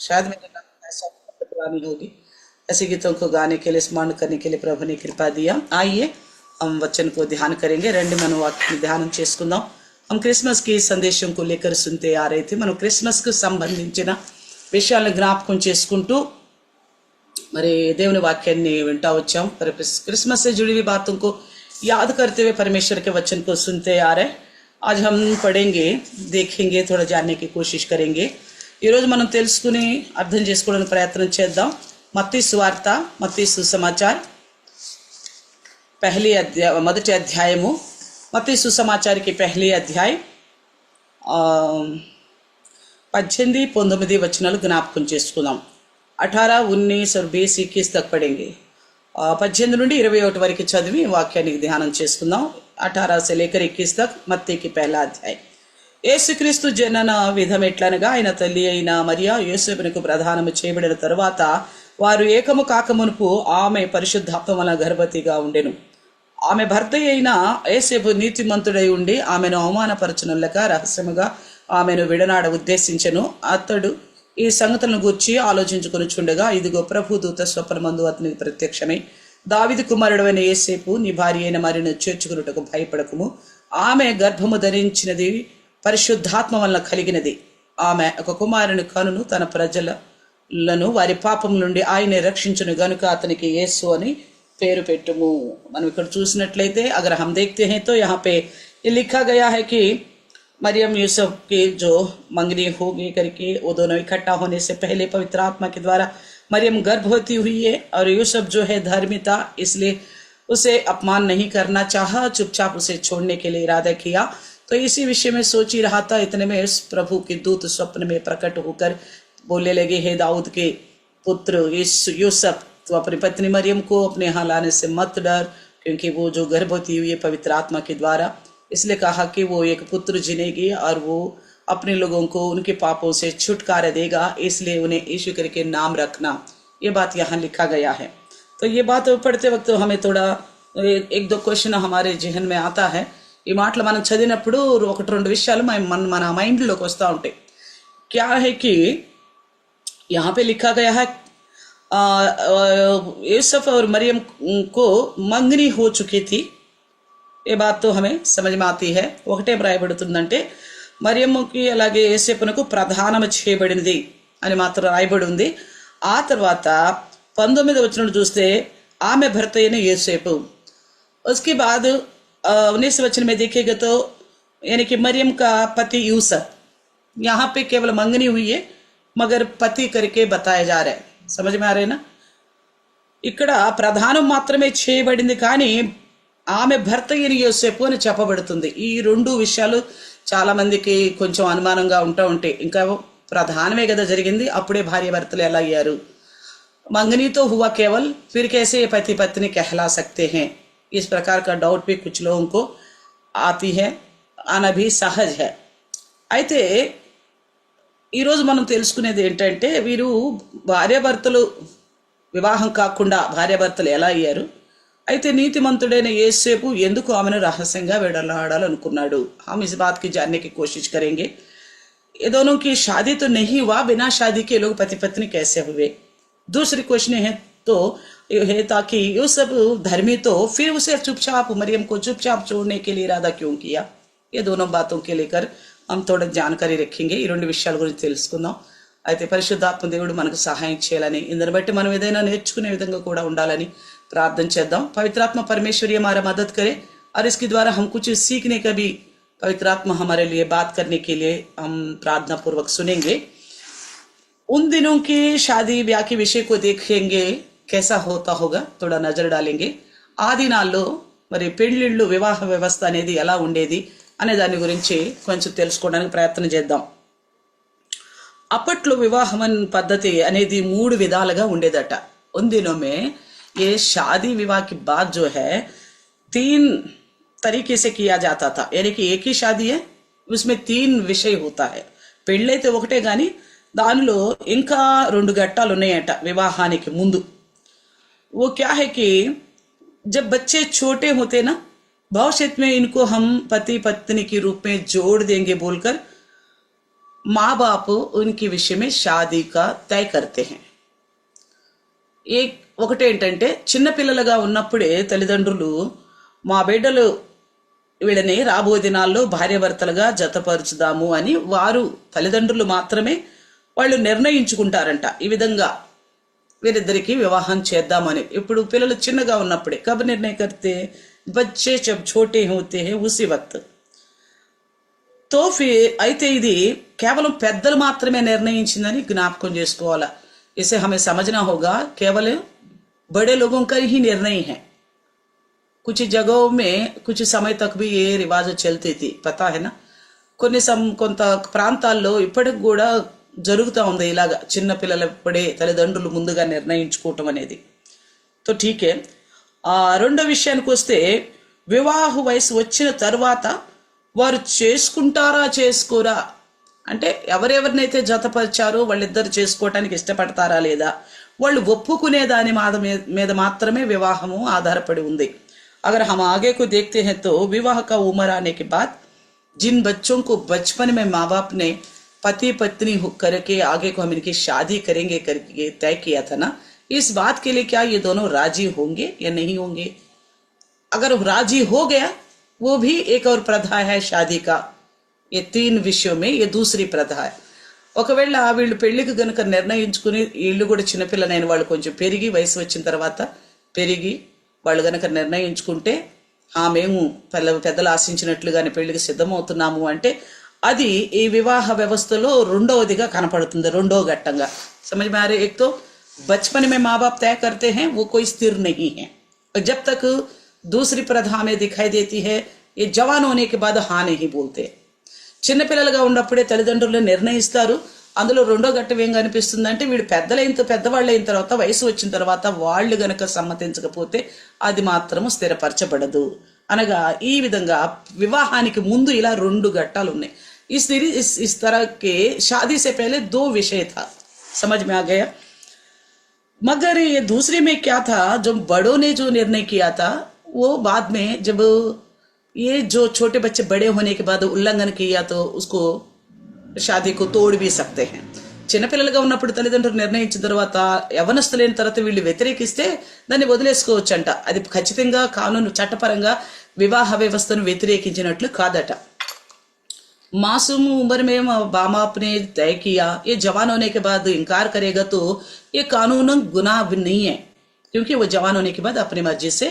शायद मेरे नाम ऐसा पुरानी होगी। ऐसे गीतों को गाने के लिए, स्मरण करने के लिए प्रभु ने कृपा दिया। आइए हम वचन को ध्यान करेंगे। రెండు మన వాక్యం ధ్యానం చేసుకుందాం। हम क्रिसमस की संदेशం को लेकर सुनते आ रहे थे। మనం క్రిస్మస్ కు సంబంధించిన విషయాలను జ్ఞాపకం చేసుకుంటూ మరి దేవుని వాక్యాన్ని వింటా వచ్చాం। क्रिसमस से जुड़ी हुई बातों को याद करते हुए परमेश्वर के वचन को सुनते आ रहे। आज हम पढ़ेंगे, देखेंगे, थोड़ा जानने की कोशिश करेंगे। ఈరోజు మనం తెలుసుకుని అర్థం చేసుకోవడానికి ప్రయత్నం చేద్దాం। మత్తయి సువార్త, మత్తయి సుసమాచార్ మొదటి అధ్యాయము, మత్తయి సుసమాచార్ की पहली अध्याय 18-19 వచనాలు జ్ఞాపకం చేసుకుందాం। 18, 19 और 20, 21 तक पढ़ेंगे। 18 నుండి 21 వరకు చదివి వాక్యానికి ధ్యానం చేసుకుందాం। 18 से लेकर 21 तक मत्ती की पहला अध्याय। యేసుక్రీస్తు జనన విధం ఎట్లనగా, ఆయన తల్లి అయిన మరియా యోసేపునకు ప్రదానము చేయబడిన తరువాత వారు ఏకము కాకమునుపు ఆమె పరిశుద్ధాత్మ వలన గర్భవతిగా ఉండెను। ఆమె భర్త అయిన యోసేపు నీతిమంతుడై ఉండి ఆమెను అవమానపరచునల్లక రహస్యముగా ఆమెను విడనాడ ఉద్దేశించెను। అతడు ఈ సంగతులను గూర్చి ఆలోచించుకొనుచుండగా, ఇదిగో ప్రభు దూత స్వప్నమందు అతనికి ప్రత్యక్షమై, దావీదు కుమారుడైన యోసేపు, నీ భార్య అయిన మరియను చేర్చుకొనుటకు భయపడకుము, ఆమె గర్భము ధరించినది పరిశుద్ధాత్మ వలన కలిగినది, ఆమె ఒక కుమారుని కనును, తన ప్రజలను వారి పాపం నుండి ఆయనే రక్షించును గనుక అతనికి యేసు అని పేరు పెట్టుము। మనం ఇక్కడ చూసినట్లయితే अगर हम देखते हैं तो यहाँ पे ये लिखा गया है कि मरियम यूसुफ की जो मंगनी होगी करके, वो दोनों इकट्ठा होने से पहले पवित्र आत्मा के द्वारा मरियम गर्भवती हुई है। और यूसुफ जो है धर्मी था, इसलिए उसे अपमान नहीं करना चाहा, चुपचाप उसे छोड़ने के लिए इरादा किया। तो इसी विषय में सोच ही रहा था, इतने में उस प्रभु की दूत स्वप्न में प्रकट होकर बोलने लगे, हे दाऊद के पुत्र यूसुफ, तो अपनी पत्नी मरियम को अपने यहाँ लाने से मत डर, क्योंकि वो जो गर्भवती हुई है पवित्र आत्मा के द्वारा, इसलिए कहा कि वो एक पुत्र जिनेगी और वो अपने लोगों को उनके पापों से छुटकारा देगा, इसलिए उन्हें यीशु करके नाम रखना। ये बात यहाँ लिखा गया है। तो ये बात पढ़ते वक्त हमें थोड़ा एक दो क्वेश्चन हमारे जहन में आता है। ఈ మాటలు మనం చదివినప్పుడు ఒకటి రెండు విషయాలు మన మైండ్లోకి వస్తూ ఉంటాయి। क्या है कि यहाँ पे लिखा गया है यूसुफ और मरियम को मंगनी हो चुकी थी। ये बात तो हमें समझ में आती है। ఒకటే రాయబడుతుందంటే మరియమ్మకి అలాగే యేసేపునకు ప్రదానము చేయబడినది అని మాత్రం రాయబడి ఉంది। ఆ తర్వాత 19వ వచనం చూస్తే ఆమె భర్త అయిన యేసేపు, उसके बाद 19 वचन में देखेगा तो यानी कि मरियम का पति यूसुफ, यहाँ पे केवल मंगनी हुई है मगर पति करके बताया जा रहा है। समझ में आ रहे ना? ఇక్కడ ప్రధానం మాత్రమే చేయబడింది, కానీ ఆమె భర్త అయిన యోసేపు అని చెప్పబడుతుంది। ఈ రెండు విషయాలు చాలా మందికి కొంచెం అనుమానంగా ఉంటాయి। ఇంకా ప్రధానమే కదా జరిగింది, అప్పుడే భార్య భర్తలు ఎలా అయ్యారు? मंगनी तो हुआ केवल, फिर कैसे पति पत्नी कहला सकते हैं? इस प्रकार का डाउट भी कुछ लोगों को आती है, आना भी सहज है। అయితే ఈరోజు మనం తెలుసుకునేది ఏంటంటే, వీరు భార్యాభర్తలు వివాహం కాకుండా భార్యాభర్తలు ఎలా అయ్యారు? అయితే నీతిమంతుడైన యేసేపు ఎందుకు ఆమెను రహస్యంగా విడనాడాలనుకున్నాడు? हम इस बात की जानने की कोशिश करेंगे। ये दोनों की शादी तो नहीं हुआ, बिना शादी के लोग पति पत्नी कैसे हुए? दूसरी क्वेश्चन है तो है ताकि यूसुफ धर्मी तो फिर उसे चुपचाप मरियम को चुपचाप छोड़ने के लिए इरादा क्यों किया? ये दोनों बातों के लेकर हम थोड़ा जानकारी रखेंगे। ఈ రెండు విషయాల గురించి తెలుసుకుందాం। అయితే పరిశుద్ధాత్మ దేవుడు మనకు సహాయం చేయాలని, ఇందుని బట్టి మనం ఏదైనా నేర్చుకునే విధంగా కూడా ఉండాలని ప్రార్థన చేద్దాం। पवित्रात्मा परमेश्वर हमारा मदद करे और इसके द्वारा हम कुछ सीखने का भी पवित्र आत्मा हमारे लिए बात करने के लिए हम प्रार्थना पूर्वक सुनेंगे। उन दिनों की शादी ब्याह के विषय को देखेंगे, कैसा होता होगा थोड़ा नजर डालेंगे। ఆ దినాల్లో మరి పెళ్లిళ్ళు, వివాహ వ్యవస్థ అనేది ఎలా ఉండేది అనే దాని గురించి కొంచెం తెలుసుకోవడానికి ప్రయత్నం చేద్దాం। అప్పట్లో వివాహం పద్ధతి అనేది 3 విధాలుగా ఉండేదట। उन दिनों में ये शादी विवाह के बाद जो है 3 तरीके से किया जाता था। यानी कि एक ही शादी है, उसमें 3 విషయ होता है। పెళ్ళైతే ఒకటే కానీ దానిలో ఇంకా 2 ఘట్టాలు ఉన్నాయట వివాహానికి ముందు। वो क्या है कि जब बच्चे छोटे होते ना, भविष्य में इनको हम पति पत्नी के रूप में जोड़ देंगे बोलकर माँ बाप उनके विषय में शादी का तय करते हैं. ఒకటేంటంటే చిన్నపిల్లలుగా ఉన్నప్పుడే తల్లిదండ్రులు మా బిడ్డలు వీళ్ళని రాబోయే దినాల్లో భార్యాభర్తలుగా జతపరుచుదాము అని వారు తల్లిదండ్రులు మాత్రమే వాళ్ళు నిర్ణయించుకుంటారంట. ఈ విధంగా వీరిద్దరికి వివాహం చేద్దామని. ఇప్పుడు పిల్లలు చిన్నగా ఉన్నప్పుడే కబ్ నిర్ణయం కర్తే బచ్చే జబ్ ఛోటే హోతే హై ఉసి వక్త్. తో అయితే ఇది కేవలం పెద్దలు మాత్రమే నిర్ణయించిందని జ్ఞాపకం చేసుకోవాలా. इसे हमें समझना होगा केवल बड़े लोगों का ही निर्णय है. कुछ जगहों में कुछ समय तक भी ये रिवाज चलती थी, पता है ना. కొంత ప్రాంతాల్లో ఇప్పటికి కూడా జరుగుతూ ఉంది ఇలాగా చిన్న పిల్లలప్పుడే తల్లిదండ్రులు ముందుగా నిర్ణయించుకోవటం అనేది. తో ఠీకే. రెండో విషయానికి వస్తే వివాహ వయసు వచ్చిన తర్వాత వారు చేసుకుంటారా చేసుకోరా అంటే ఎవరెవరినైతే జతపరిచారో వాళ్ళిద్దరు చేసుకోవటానికి ఇష్టపడతారా లేదా వాళ్ళు ఒప్పుకునే దాని మీద మాత్రమే వివాహము ఆధారపడి ఉంది. अगर हम आगे को देखते हैं तो विवाह का उम्र आने के बाद जिन बच्चों को बचपन में माँ बाप ने पति पत्नी करके आगे को हम इनकी शादी करेंगे करके तय किया था ना, इस बात के लिए क्या ये दोनों राजी होंगे या नहीं होंगे. अगर राजी हो गया वो भी एक और प्रथा है शादी का. ये 3 విషయం में ये दूसरी प्रथा है. ఒకవేళ వీళ్ళు పెళ్లికి గనుక నిర్ణయించుకుని వీళ్ళు కూడా చిన్నపిల్లనైన వాళ్ళు కొంచెం పెరిగి వయసు వచ్చిన తర్వాత పెరిగి వాళ్ళు గనక నిర్ణయించుకుంటే మేము పెద్దలు ఆశించినట్లుగానే పెళ్లికి సిద్ధమవుతున్నాము అంటే అది ఈ వివాహ వ్యవస్థలో రెండవదిగా కనపడుతుంది, రెండో ఘట్టంగా. समझ में आ रहा है. एक तो बचपन में माँ बाप तय करते हैं वो कोई स्थिर नहीं है. जब तक दूसरी प्रथा में दिखाई देती है ये जवान होने के बाद हाँ नहीं बोलते. చిన్నపిల్లలుగా ఉన్నప్పుడే తల్లిదండ్రులు నిర్ణయిస్తారు. అందులో రెండో ఘట్టం ఏం కనిపిస్తుందంటే వీడు పెద్దవాళ్ళు అయిన తర్వాత వయసు వచ్చిన తర్వాత వాళ్ళు గనక సమ్మతించకపోతే అది మాత్రము స్థిరపరచబడదు. అనగా ఈ విధంగా వివాహానికి ముందు ఇలా 2 ఘట్టాలు ఉన్నాయి. इस तरह के शादी से पहले 2 विषय था. समझ में आ गया. मगर ये दूसरे में क्या था, जो बड़ों ने जो निर्णय किया था वो बाद में जब ये जो छोटे बच्चे बड़े होने के बाद उल्लंघन किया तो उसको शादी को तोड़ भी सकते हैं. చిన్నపిల్లలుగా ఉన్నప్పుడు తల్లిదండ్రులు నిర్ణయించిన తర్వాత యవనస్తులైన తర్వాత వీళ్ళు వ్యతిరేకిస్తే దాన్ని వదిలేసుకోవచ్చంట. అది ఖచ్చితంగా కానూను చట్టపరంగా వివాహ వ్యవస్థను వ్యతిరేకించినట్లు కాదట. मासूम उम्र में माँ बाप ने तय किया, ये जवान होने के बाद इनकार करेगा तो ये कानूनन गुनाह नहीं है, क्योंकि वो जवान होने के बाद अपनी मर्जी से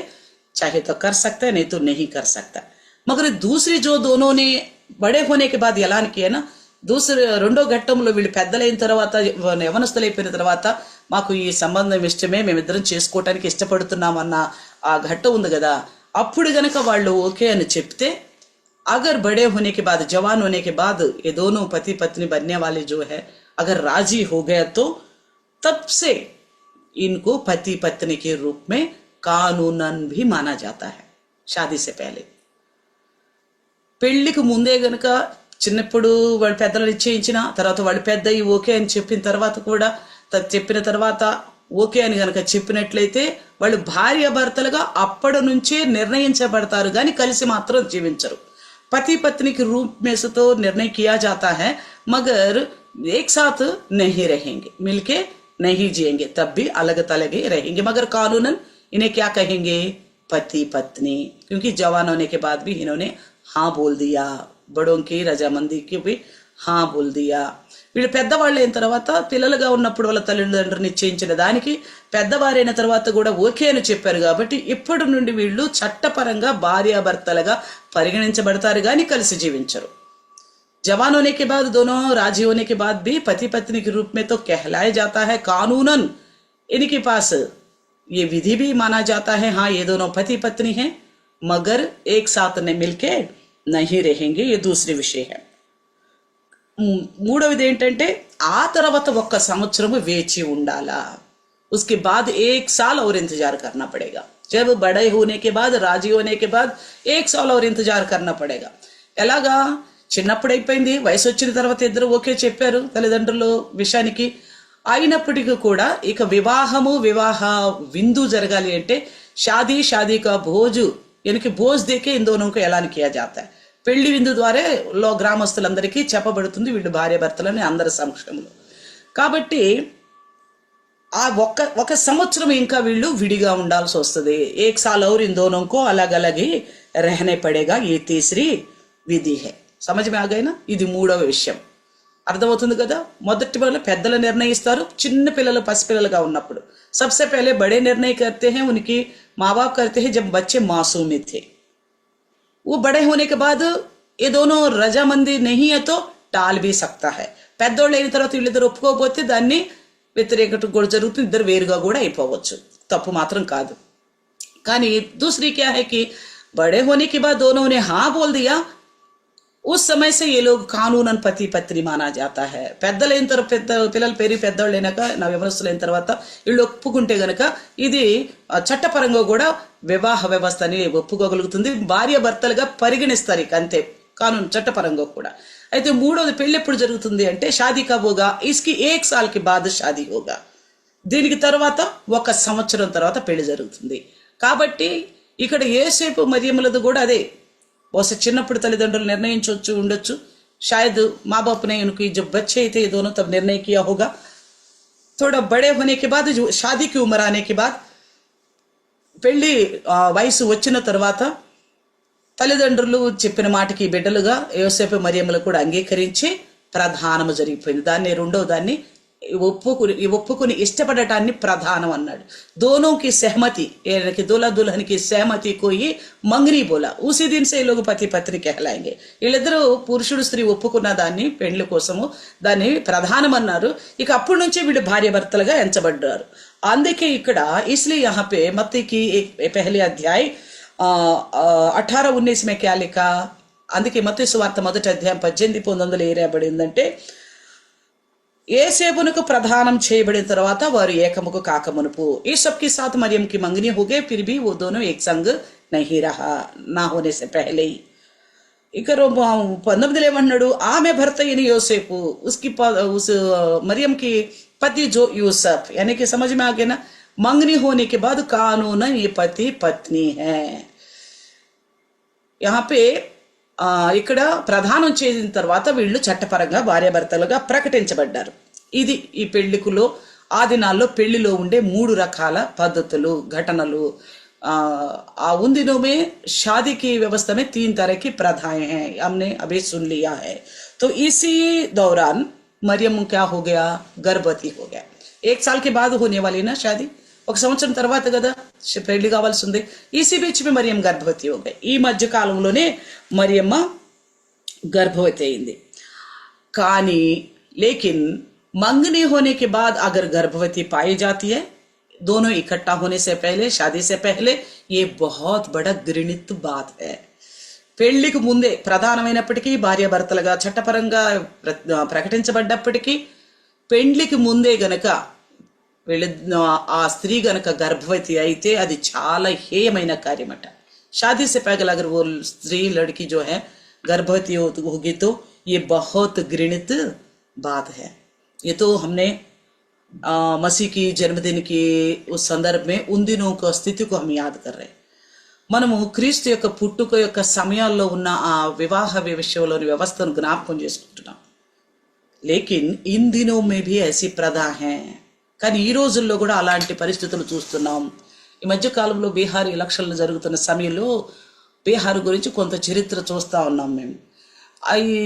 चाहे तो कर सकता है नहीं तो नहीं कर सकता. मगर दूसरी जो दोनों ने बड़े होने के बाद ऐलान किया ना, दूसरे రెండో ఘట్టంలో వీళ్ళు పెద్దలైన తర్వాత యవనస్తులైపోయిన తర్వాత మాకు ఈ సంబంధం ఇష్టమే, మేమిద్దరం చేసుకోవటానికి ఇష్టపడుతున్నామన్న ఆ ఘట్టం ఉంది కదా, అప్పుడు గనక వాళ్ళు ఓకే అని చెప్తే अगर बड़े होने के बाद जवान होने के बाद ये दोनों पति पत्नी बनने वाले जो है अगर राजी हो गया तो तब से इनको पति पत्नी के रूप में कानूनन भी माना जाता है. शादी से पहले పెళ్లికి ముందే గనక చిన్నప్పుడు వాళ్ళు పెద్దలు నిశ్చయించిన తర్వాత వాళ్ళు పెద్ద ఓకే అని చెప్పిన తర్వాత ఓకే అని గనక చెప్పినట్లయితే వాళ్ళు భార్యాభర్తలుగా అప్పటి నుంచే నిర్ణయించబడతారు కానీ కలిసి మాత్రం జీవించరు. पति पत्नी के रूप में से तो निर्णय किया जाता है मगर एक साथ नहीं रहेंगे, मिलके नहीं जिएंगे, तब भी अलग अलग ही रहेंगे. मगर कानूनन इन्हें क्या कहेंगे, पति पत्नी, क्योंकि जवान होने के बाद भी इन्होंने हाँ बोल दिया, बड़ों की रजामंदी की भी हाँ बोल दिया. వీళ్ళు పెద్దవాళ్ళు అయిన తర్వాత పిల్లలుగా ఉన్నప్పుడు వాళ్ళ తల్లిదండ్రులు నిశ్చయించిన దానికి పెద్దవారైన తర్వాత కూడా ఓకే అని చెప్పారు కాబట్టి ఇప్పటి నుండి వీళ్ళు చట్టపరంగా భార్యాభర్తలుగా పరిగణించబడతారు కానీ కలిసి జీవించరు. जवान होने के बाद दोनों राजी होने के बाद भी पति पत्नी के रूप में तो कहलाया जाता है. कानूनन इनके पास ये विधि भी माना जाता है, हाँ ये दोनों पति पत्नी हैं मगर एक साथ ने मिलके नहीं रहेंगे. ये दूसरी विषय है. మూడవది ఏంటంటే ఆ తర్వాత 1 సంవత్సరము వేచి ఉండాలా. उसके बाद 1 साल और इंतजार करना पड़ेगा. जब बड़े होने के बाद राजी होने के बाद 1 साल और इंतजार करना पड़ेगा. ఎలాగా చిన్నప్పుడు అయిపోయింది, వయసు వచ్చిన తర్వాత ఇద్దరు ఓకే చెప్పారు తల్లిదండ్రుల విషయానికి. అయినప్పటికీ కూడా ఇక వివాహ విందు జరగాలి అంటే शादी का भोज यानी कि भोज देके इन दोनों को ऐलान किया जाता है. పెళ్లి విందు ద్వారా గ్రామస్తులందరికీ చెప్పబడుతుంది వీళ్ళు భార్యాభర్తలని అందరి సమక్షంలో. కాబట్టి ఆ ఒక సంవత్సరం ఇంకా వీళ్ళు విడిగా ఉండాల్సి వస్తుంది. एक साल और इन दोनों को अलग अलग ही रहने पड़ेगा. ये तीसरी విధి है. समझ में आ गई ना? ఇది మూడవ విషయం. అర్థమవుతుంది కదా? మొదటి వాళ్ళు పెద్దలు నిర్ణయిస్తారు, చిన్న పిల్లలు పసిపిల్లలుగా ఉన్నప్పుడు. सबसे पहले बड़े निर्णय करते हैं, उनकी माँ बाप करते हैं जब बच्चे मासूम थे. वो बड़े होने के बाद ये दोनों रजामंदी नहीं है तो टाल भी सकता है. పెద్దోళ్ళు అయిన తర్వాత వీళ్ళిద్దరు ఒప్పుకోకపోతే దాన్ని వ్యతిరేకత కూడా జరుగుతుంది, ఇద్దరు వేరుగా కూడా అయిపోవచ్చు, తప్పు మాత్రం కాదు. కానీ दूसरी क्या है कि बड़े होने के बाद दोनों ने हाँ बोल दिया, उस समय से ये लोग कानूनन पति पत्नी माना जाता है. పెద్దలైన తర్వాత పిల్లలు పెరిగి పెద్దవాళ్ళు అయినాక వ్యవస్థలైన తర్వాత వీళ్ళు ఒప్పుకుంటే గనక ఇది చట్టపరంగా కూడా వివాహ వ్యవస్థని ఒప్పుకోగలుగుతుంది, భార్య భర్తలుగా పరిగణిస్తారు. ఇక అంతే, కానూన్ చట్టపరంగా కూడా. అయితే మూడోది పెళ్లి ఎప్పుడు జరుగుతుంది అంటే షాదీ కబ్ హోగా, ఇస్కి 1 साल के बाद షాదీ హోగా. దీనికి తర్వాత 1 సంవత్సరం తర్వాత పెళ్లి జరుగుతుంది. కాబట్టి ఇక్కడ యేసేపు మరియమ్మలది కూడా అదే. బహుశా చిన్నప్పుడు తల్లిదండ్రులు నిర్ణయించవచ్చు ఉండొచ్చు, शायद माँ बाप ने उनकी जब बच्चे थे दोनों तब निर्णय किया होगा. थोड़ा बड़े होने के बाद जो शादी की उम्र आने के बाद పెళ్లి వయసు వచ్చిన తర్వాత తల్లిదండ్రులు చెప్పిన మాటకి బిడ్డలుగా యోసేపు మరియమ్మలు కూడా అంగీకరించి ప్రధానము జరిగిపోయింది. దాన్ని రెండవ దాన్ని ఒప్పుకుని ఇష్టపడటాన్ని ప్రధానం అన్నాడు. दोनों की सहमति, यानी दूल्हा दुल्हन की सहमति को ही मंगनी बोला. उसी दिन से लोग పతి పత్ని कहलाएंगे. వీళ్ళిద్దరూ పురుషుడు స్త్రీ ఒప్పుకున్న దాన్ని పెళ్లి కోసము దాన్ని ప్రధానం అన్నారు. ఇక అప్పటి నుంచి వీళ్ళు భార్య భర్తలుగా ఎంచబడ్డారు. అందుకే ఇక్కడ इसलिए यहाँ पे मत्ती की पहले अध्याय 18-19 में क्या लिखा, అందుకే మత్తయి సువార్త మొదటి అధ్యాయం 18-19 ఏ రాయబడిందంటే, ఏసేపునకు ప్రధానం చేయబడిన తర్వాత వారు ఏకముకు కాకమునుపు ఈ सबके साथ मरियम की मंगनी हो गए, फिर भी वो दोनों एक संग नहीं रहा, ना होने से पहले ही. ఇక 19 ఏమన్నాడు, ఆమె భర్త అయిన యోసేపు उस मरियम की पति जो यूसुफ, यानी कि समझ में आ गया ना, मंगनी होने के बाद कानून ये पति पत्नी है. यहाँ पे ఇక్కడ ప్రధానం చేసిన తర్వాత వీళ్ళు చట్టపరంగా భార్యాభర్తలుగా ప్రకటించబడ్డారు. ఇది ఈ పెళ్లికులో ఆ దినాల్లో పెళ్లిలో ఉండే 3 రకాల పద్ధతులు ఘటనలు. उन दिनों में शादी की व्यवस्था में 3 तरह की प्रथाएं हैं, हमने अभी सुन लिया है. तो इसी दौरान मरियम क्या हो गया, गर्भवती हो गया. 1 साल के बाद होने वाली ना शादी, 1 సంవత్సరం తర్వాత కదా పెళ్లి కావాల్సి ఉంది. इसी बीच में मरियम गर्भवती हो गई. ఈ మధ్య కాలంలోనే మరియమ్మ गर्भवती అయింది. కానీ लेकिन मंगनी होने के बाद अगर गर्भवती पाई जाती है दोनों इकट्ठा होने से पहले, शादी से पहले, ये बहुत बड़ा घृणित बात है. పెళ్లికి ముందే ప్రధానమైనప్పటికీ భార్యాభర్తలుగా చట్టపరంగా ప్రకటించబడ్డప్పటికీ పెళ్లికి ముందే గనక ఆ స్త్రీ గనక గర్భవతి అయితే అది చాలా హేయమైన కార్యమట. शादी से पहले अगर वो स्त्री लड़की जो है गर्भवती होगी तो ये बहुत घृणित बात है. ये तो हमने मसीह की जन्मदिन की उस संदर्भ में उन दिनों की स्थिति को हम याद कर रहे हैं. మనము క్రీస్తు యొక్క పుట్టుక యొక్క సమయాల్లో ఉన్న ఆ వివాహ విషయంలోని వ్యవస్థను జ్ఞాపకం చేసుకుంటున్నాం. లేకిన్ in దినో May Bhi IC ప్రథా high, కానీ ఈ రోజుల్లో కూడా అలాంటి పరిస్థితులు చూస్తున్నాం. ఈ మధ్య కాలంలో బీహార్ ఎలక్షన్లు జరుగుతున్న సమయంలో బీహార్ గురించి కొంత చరిత్ర చూస్తూ ఉన్నాం మేము.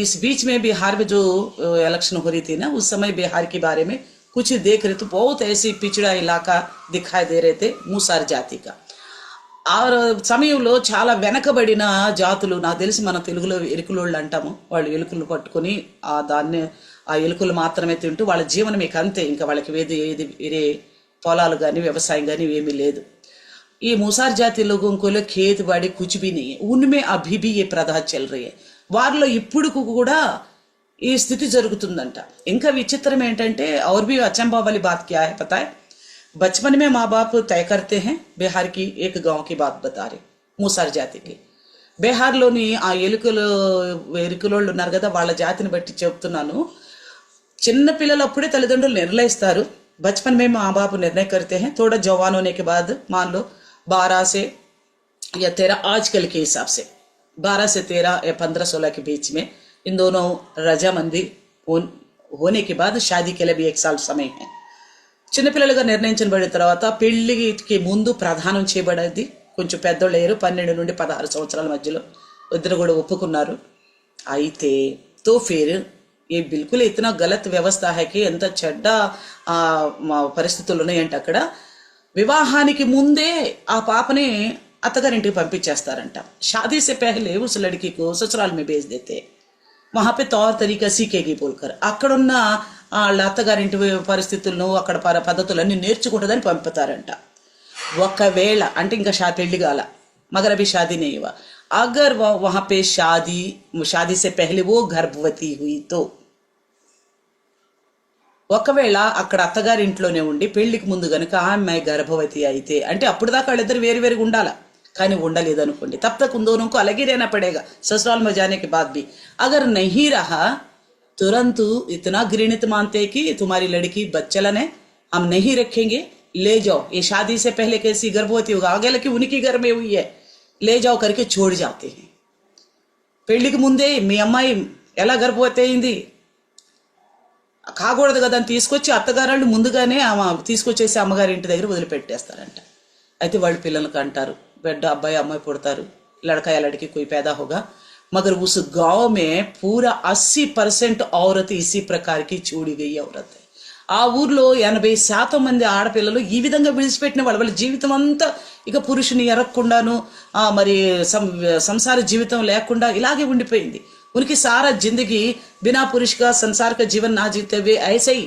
इस बीच में बिहार में जो इलेक्शन हो रही थी ना, उस समय बिहार के बारे में कुछ देख रहे तो बहुत ऐसी पिछड़ा इलाका दिखाई दे रहे थे मूसार जाति का. ఆ సమయంలో చాలా వెనకబడిన జాతులు, నాకు తెలిసి మన తెలుగులో ఎలుకలోళ్ళు అంటాము, వాళ్ళు ఎలుకలు పట్టుకొని ఆ ఎలుకలు మాత్రమే తింటూ వాళ్ళ జీవనం ఇక అంతే, ఇంకా వాళ్ళకి వేరే పొలాలు కానీ వ్యవసాయం కానీ ఏమీ లేదు. ఈ మూసార్ జాతి लोगों को खेत बाड़ी कुछ भी नहीं है, उनमें अभी भी ये प्रथा चल रही है. వారిలో ఇప్పుడు కూడా ఈ స్థితి జరుగుతుందంట. ఇంకా విచిత్రం ఏంటంటే और भी अचंभा वाली बात क्या है पता है, बचपन में माँ बाप तय करते हैं. बिहार की एक गांव की बात बता रहे, మూసార్ జాతికి బీహార్లోని ఆ ఎలుకలోళ్ళు ఉన్నారు కదా, వాళ్ళ జాతిని బట్టి చెప్తున్నాను. చిన్న పిల్లలు అప్పుడే తల్లిదండ్రులు నిర్ణయిస్తారు. बचपन में माँ बाप निर्णय करते हैं, थोड़ा जवान होने के बाद मान लो 12 से या 13 आजकल के हिसाब से 12 से 13 या 15-16 के बीच में इन दोनों रजामंदी होने के बाद शादी के लिए भी 1 साल समय है. చిన్నపిల్లలుగా నిర్ణయించబడిన తర్వాత పెళ్లికి ముందు ప్రధానం చేయబడేది. కొంచెం పెద్దోళ్ళు అయ్యారు, 12 నుండి 16 సంవత్సరాల మధ్యలో ఇద్దరు కూడా ఒప్పుకున్నారు. అయితే తో ఫిర్ ఏ బిల్కుల్ ఇతనా గలత్ వ్యవస్థ హైకి ఎంత చెడ్డ పరిస్థితులు ఉన్నాయంటే అక్కడ వివాహానికి ముందే ఆ పాపని అత్తగారింటికి పంపించేస్తారంట. షాదీ సే పహలే ఉస్ లడ్కీ కో ససुराल में भेज देते, वहां पे तौर तरीका सीखेगी बोलकर అక్కడున్న వాళ్ళ అత్తగారింటి పరిస్థితులను అక్కడ పద్ధతులన్నీ నేర్చుకుంటుందని పంపుతారంట. ఒకవేళ అంటే ఇంకా పెళ్లి కాల, मगर अभी शादी नहीं हुआ, अगर वहां पे शादी से पहले वो गर्भवती हुई तो, ఒకవేళ అక్కడ అత్తగారింట్లోనే ఉండి పెళ్లికి ముందు గనుక ఆ అమ్మాయి గర్భవతి అయితే అంటే అప్పుడు దాకా వాళ్ళిద్దరు వేరువేరుగా ఉండాలా. కానీ ఉండలేదు అనుకోండి, तब तक उन दोनों को अलग ही रहना पड़ेगा ससुराल में जाने के बाद भी. अगर नहीं रहा तुरंत इतना घृणित मानते कि तुम्हारी लड़की बच्चलन है, हम नहीं रखेंगे, ले जाओ, ये शादी से पहले कैसी गर्भवती होगा, आगे लगी उनकी घर में हुई है, ले जाओ करके छोड़ जाते हैं. పెళ్లికి ముందే మీ అమ్మాయి ఎలా గర్భవతి అయింది కాకూడదు కదా అని తీసుకొచ్చి అత్తగారాళ్ళు ముందుగానే తీసుకొచ్చేసి అమ్మగారి ఇంటి దగ్గర వదిలిపెట్టేస్తారంట. అయితే వాళ్ళు పిల్లలకు అంటారు, బిడ్డ అబ్బాయి అమ్మాయి పుడతారు, लड़का या लड़की कोई पैदा होगा, मगर उस गांव में पूरा 80% औरत इसी प्रकार की చూడి గई औरत है. ఆ ఊర్లో 80% మంది ఆడపిల్లలు ఈ విధంగా విడిచిపెట్టిన వాళ్ళ జీవితం అంతా ఇక పురుషుని ఎరక్కుండాను మరి సంసార జీవితం లేకుండా ఇలాగే ఉండిపోయింది. उनकी सारा जिंदगी बिना पुरुष का संसार का जीवन ना जीते हुए ऐसे ही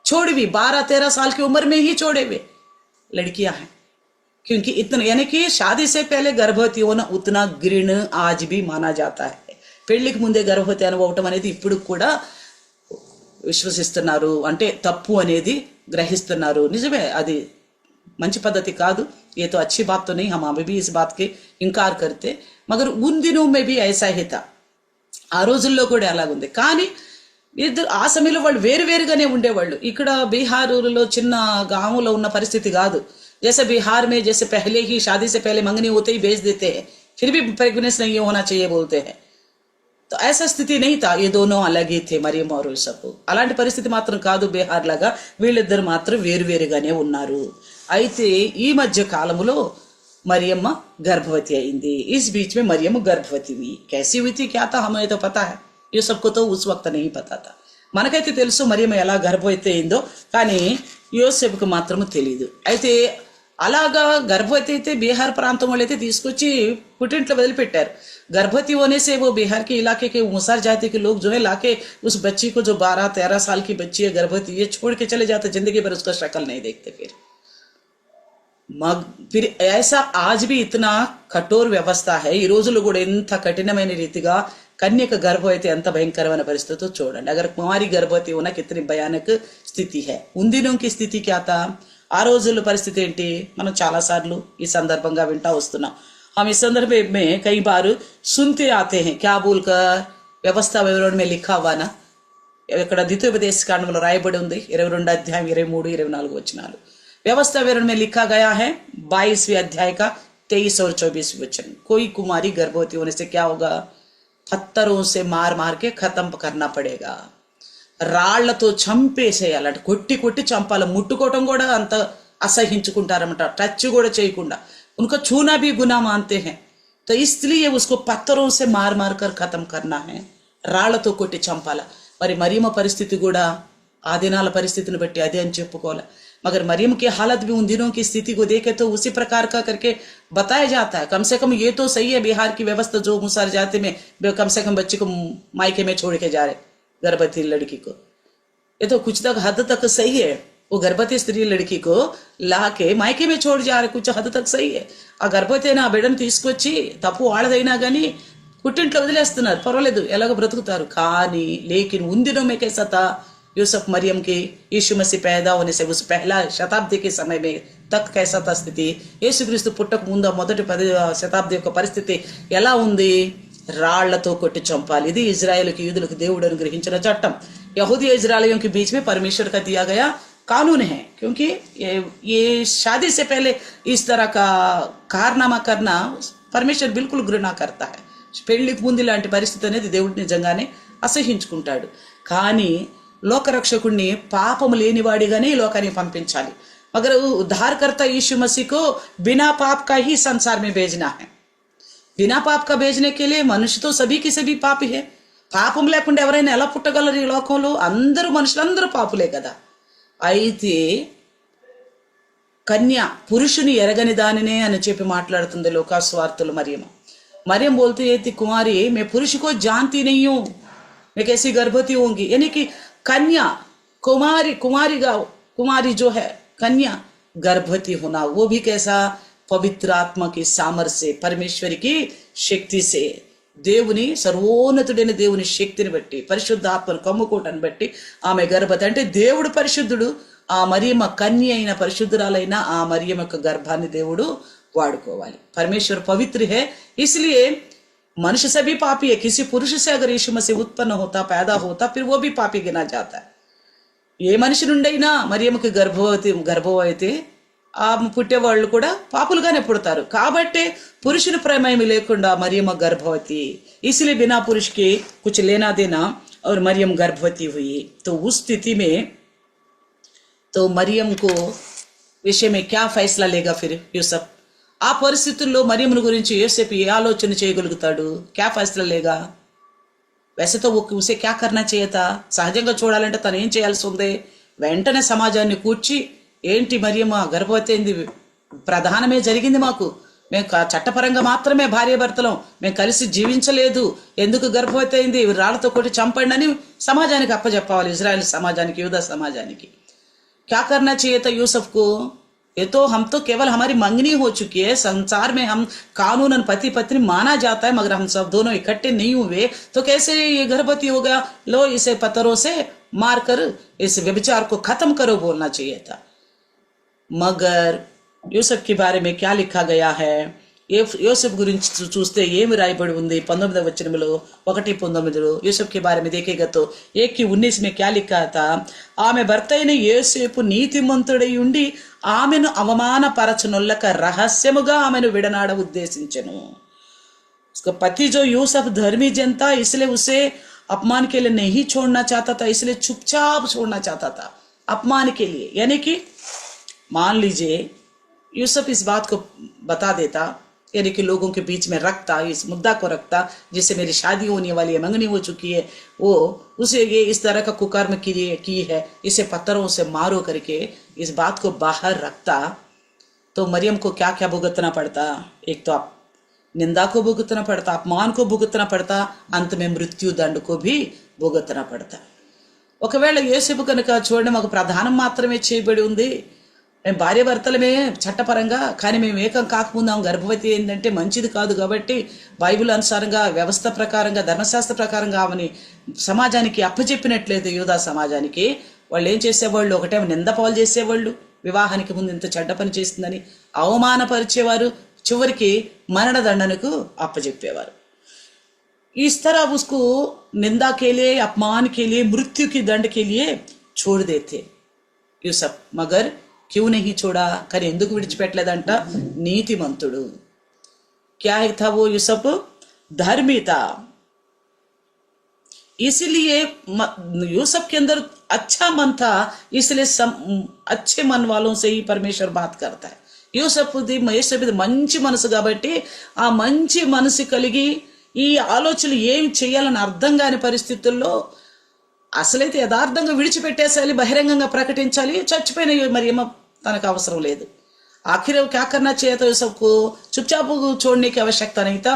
छोड़ी हुई 12-13 साल की उम्र में ही छोड़े हुए लड़कियां हैं. क्योंकि इतना यानी कि शादी से पहले गर्भवती होना उतना घृण आज भी माना जाता है. పెళ్లికి ముందే గర్భవతి అనుకోవటం అనేది ఇప్పుడు కూడా విశ్వసిస్తున్నారు, అంటే తప్పు అనేది గ్రహిస్తున్నారు. నిజమే, అది మంచి పద్ధతి కాదు. ये तो अच्छी बात तो नहीं, हम अभी भी इस बात के इनकार करते, मगर उन दिनों में भी ऐसा ही था. ఆ రోజుల్లో కూడా అలాగుంది. కానీ ఇద్దరు ఆ సమయంలో వాళ్ళు వేరువేరుగానే ఉండేవాళ్ళు. ఇక్కడ బీహార్లో చిన్న గాంలో ఉన్న పరిస్థితి కాదు. जैसे बिहार में जैसे पहले ही शादी से पहले मंगनी होते ही भेज देते हैं, फिर भी प्रेग्नेंस नहीं होना चाहिए बोलते हैं. तो ऐसा स्थिति नहीं था. ये दोनों अलग ही थे, మరియం और యూసఫ్. అలాంటి పరిస్థితి మాత్రం కాదు బీహార్ లాగా. వీళ్ళిద్దరు మాత్రం వేరువేరుగానే ఉన్నారు. అయితే ఈ మధ్య కాలంలో మరియమ్మ गर्भवती అయింది. इस बीच में मरियम गर्भवती हुई. कैसी हुई थी क्या था हमें तो पता है, यूसुफ को तो उस वक्त नहीं पता था. మనకైతే తెలుసు మరియమ్మ ఎలా గర్భవతి అయిందో, కానీ యూసెఫ్కు మాత్రం తెలియదు. అయితే అలాగా గర్భవతి అయితే బీహార్ ప్రాంతం వాళ్ళు అయితే తీసుకొచ్చి పుట్టింట్లో వదిలిపెట్టారు. गर्भवती होने से वो बिहार के इलाके के मुसहर जाति के लोग जो है लाके उस बच्ची को, जो 12-13 साल की बच्ची है गर्भवती, ये छोड़ के चले जाते, जिंदगी भर उसका शक्ल नहीं देखते. फिर ऐसा आज भी इतना कठोर व्यवस्था है. ఈ రోజుల్లో కూడా ఎంత కఠినమైన రీతిగా కన్యక గర్భవతి ఎంత భయంకరమైన పరిస్థితితో చూడండి. अगर कुंवारी गर्भवती होना कितनी भयानक स्थिति है. उन दिनों की स्थिति क्या था, ఆ రోజుల్లో పరిస్థితి ఏంటి, మనం చాలా సార్లు ఈ సందర్భంగా వింటా వస్తున్నాం. हम इस संदर्भ में कई बार सुनते आते हैं. क्या बोलकर व्यवस्था विवरण में लिखा हुआ ना, ఇక్కడ ద్వితీయోపదేశ కాండంలో రాయబడి ఉంది 22 అధ్యాయం 23-24 వచనాలు. व्यवस्था विवरण में लिखा गया है 22वें अध्याय का 23 और 24 वचन. कोई कुमारी गर्भवती होने से क्या होगा, पत्थरों से मार मार के खत्म करना पड़ेगा. రాళ్లతో చంపేసేయాలంట, కొట్టి కొట్టి చంపాలి. ముట్టుకోవటం కూడా అంత అసహించుకుంటారన్నమాట, టచ్ కూడా చేయకుండా. उनको छूना भी गुनाह मानते हैं. तो इसलिए उसको पत्थरों से मार मार कर खत्म करना है, రాళ్లతో కొట్టి చంపాల. మరి మరియమ్మ పరిస్థితి కూడా ఆ దినాల పరిస్థితిని బట్టి అదే అని చెప్పుకోవాలి. मगर मरियम की हालत भी उन दिनों की स्थिति को देखे तो उसी प्रकार का करके बताया जाता है. कम से कम ये तो सही है, बिहार की व्यवस्था जो मुसहर जाति में कम से कम बच्चे को मायके में छोड़ के जा रहे, गर्भवती लड़की को, ये तो कुछ तक हद तक सही है. वो गर्भवती स्त्री लड़की को लाके मायके में छोड़ जा रहे, कुछ हद तक सही है. ఆ గర్భవతి అయినా ఆ బిడ్డను తీసుకొచ్చి తప్పు వాళ్ళదైనా కానీ పుట్టింట్లో వదిలేస్తున్నారు, పర్వాలేదు ఎలాగో బ్రతుకుతారు. కానీ లేకిన్ उन दिनों में कैसा था, यूसुफ मरियम की यीशु मसीह पैदा होने से उस पहला शताब्दी के समय में तक कैसा था स्थिति, యేసుక్రీస్తు పుట్టక ముందు మొదటి 10 శతాబ్ది యొక్క పరిస్థితి ఎలా ఉంది, రాళ్లతో కొట్టి చంపాలి. ఇది ఇజ్రాయెల్కి యూదులకు దేవుడు అనుగ్రహించిన చట్టం. यहूदी इजरायलियों के बीच में परमेश्वर का दिया गया कानून है. क्योंकि ये शादी से पहले इस तरह का कारनामा करना परमेश्वर बिल्कुल घृणा करता है. పెళ్లికి ముందు ఇలాంటి పరిస్థితి అనేది దేవుడు నిజంగానే అసహించుకుంటాడు. కానీ లోకరక్షకుడిని పాపము లేనివాడిగానే ఈ లోకానికి పంపించాలి. मगर उद्धारकर्ता यीशु मसीह को बिना पाप का ही संसार में भेजना है. बिना पाप का भेजने के लिए मनुष्य तो सभी की सभी पापी है. పాపం లేకుండా ఎవరైనా ఎలా పుట్టగలరు ఈ లోకంలో? అందరూ మనుషులందరూ పాపులే కదా. అయితే కన్య పురుషుని ఎరగని దానినే అని చెప్పి మాట్లాడుతుంది లోకాస్వార్తలు मरियम बोलती है थी कुमारी मैं पुरुष को जानती नहीं हूँ, मैं कैसी गर्भवती होंगी. यानी कि कन्या कुमारी जो है कन्या गर्भवती होना, वो भी कैसा? पवित्र आत्मा की सामर्थ्य से, परमेश्वर की शक्ति से, దేవుని సర్వోన్నతుడైన దేవుని శక్తిని బట్టి, పరిశుద్ధాత్మను కమ్ముకోవటాన్ని బట్టి ఆమె గర్భవతి. అంటే దేవుడు పరిశుద్ధుడు, ఆ మరియమ్మ కన్య అయిన పరిశుద్ధురాలైన ఆ మరియమ్మ యొక్క గర్భాన్ని దేవుడు వాడుకోవాలి. परमेश्वर पवित्र है, इसलिए मनुष्य सभी पापी है. किसी पुरुष से अगर यीशु मसीह उत्पन्न होता, पैदा होता, फिर वो भी पापी गिना जाता है. ఏ మనిషి నుండైనా మరియమ్మకి గర్భవతి ఆ పుట్టేవాళ్ళు కూడా పాపులుగానే పుడతారు. కాబట్టి పురుషుని ప్రమేయం లేకుండా మరియమ్మ గర్భవతి. इसलिए बिना पुरुष के कुछ लेना देना और मरियम गर्भवती हुई. तो उस स्थिति में तो मरियम को विषय में क्या फैसला लेगा फिर యూసఫ్? ఆ పరిస్థితుల్లో మరియమ్మను గురించి యూసఫ్ ఏ ఆలోచన చేయగలుగుతాడు? क्या फैसला लेगा? वैसे तो वो उसे क्या करना चाहिए था? సహజంగా చూడాలంటే తను ఏం చేయాల్సి ఉంది? వెంటనే సమాజాన్ని కూర్చి, ఏంటి మరియమ్మ గర్భవతి అయింది, ప్రధానమే జరిగింది మాకు, మేము చట్టపరంగా మాత్రమే భార్యాభర్తలం, మేము కలిసి జీవించలేదు, ఎందుకు గర్భవతి అయింది, రాళ్లతో కొట్టి చంపండి అని సమాజానికి అప్పచెప్పాలి. ఇజ్రాయెల్ సమాజానికి, యూదా సమాజానికి. क्या करना चाहिए था यूसुफ को? ये तो हम तो केवल हमारी मंगनी हो चुकी है, संसार में हम कानूनन पति पत्नी माना जाता है, मगर हम सब दोनों इकट्ठे नहीं हुए, तो कैसे ये गर्भवती हो गया? लो इसे पत्थरों से मारकर इस व्यभिचार को खत्म करो बोलना चाहिए था. मगर యూసఫ్ की बारे में क्या लिखा गया है? యూసఫ్ గురించి చూస్తే ఏమి రాయబడి ఉంది? 19వ వచనంలో 1:19 యూసఫ్ के बारे में देखेगा तो 1:19 में क्या लिखा था? ఆమె భర్త అయిన యోసేపు నీతిమంతుడై ఉండి ఆమెను అవమానపరచనొల్లక రహస్యముగా ఆమెను విడనాడ ఉద్దేశించెను. उसका पति जो यूसुफ धर्मी जन था, इसलिए उसे अपमान के लिए नहीं छोड़ना चाहता था, इसलिए चुपचाप छोड़ना चाहता था अपमान के लिए. यानी कि मान लीजिए यूसुफ इस बात को बता देता, यानी कि लोगों के बीच में रखता, इस मुद्दा को रखता, जिससे मेरी शादी होने वाली है, मंगनी हो चुकी है, वो उसे ये इस तरह का कुकर्म की है, इसे पत्थरों से मारो करके इस बात को बाहर रखता, तो मरियम को क्या क्या भुगतना पड़ता? एक तो निंदा को भुगतना पड़ता, अपमान को भुगतना पड़ता, अंत में मृत्यु दंड को भी भुगतना पड़ता. ఒకవేళ యేసేపు కనుక చూడండి, మాకు ప్రధానం మాత్రమే చేయబడి ఉంది, మేము భార్య భర్తలమే చట్టపరంగా, కానీ మేము ఏకం కాకముందు ఆమె గర్భవతి ఏంటంటే మంచిది కాదు. కాబట్టి బైబిల్ అనుసారంగా, వ్యవస్థ ప్రకారంగా, ధర్మశాస్త్ర ప్రకారంగా ఆమెని సమాజానికి అప్పచెప్పినట్లయితే, యూదా సమాజానికి, వాళ్ళు ఏం చేసేవాళ్ళు? ఒకటేమో నిందపాలు చేసేవాళ్ళు, వివాహానికి ముందు ఇంత చెడ్డ పని చేస్తుందని అవమానపరిచేవారు, చివరికి మరణదండనకు అప్పచెప్పేవారు. इस तरह उसको निंदा के लिए, अपमान के लिए, मृत्यु की दंड के लिए छोड़ देते యూసఫ్. मगर क्यों नहीं छोड़ा? కానీ ఎందుకు విడిచిపెట్టలేదంట? నీతిమంతుడు. क्या था वो यूसुफ? धर्मी था. इसलिए यूसुफ के अंदर अच्छा मन था, इसलिए अच्छे मन वालों से ही परमेश्वर बात करता है. యూసఫ్ది మంచి మనసు కాబట్టి ఆ మంచి మనసు కలిగి ఈ ఆలోచనలు ఏం చేయాలని అర్థం కాని పరిస్థితుల్లో అసలైతే యథార్థంగా విడిచిపెట్టేసాలి, బహిరంగంగా ప్రకటించాలి. చచ్చిపోయిన మరి ఏమో తనకు అవసరం లేదు. आखिर क्या करना चाहिए था यूसुफ को? चुपचाप छोड़ने की आवश्यकता नहीं था,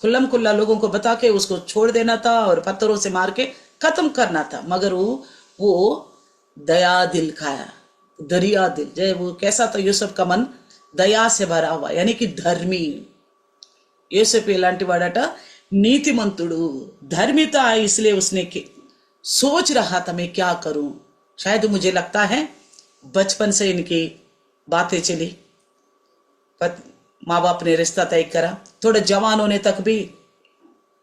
खुल्लम खुल्ला लोगों को बता के उसको छोड़ देना था और पत्थरों से मार के खत्म करना था. मगर वो दया दिल खाया, दरिया दिल. जय वो कैसा था यूसुफ का मन? दया से भरा हुआ, यानी कि धर्मी. యూసఫ్ ఎలాంటి వాడట? నీతిమంతుడు, धर्मी था. इसलिए उसने सोच रहा था मैं क्या करूं. शायद मुझे लगता है बचपन से इनकी बातें चली, माँ बाप ने रिश्ता तय करा, थोड़े जवान होने तक भी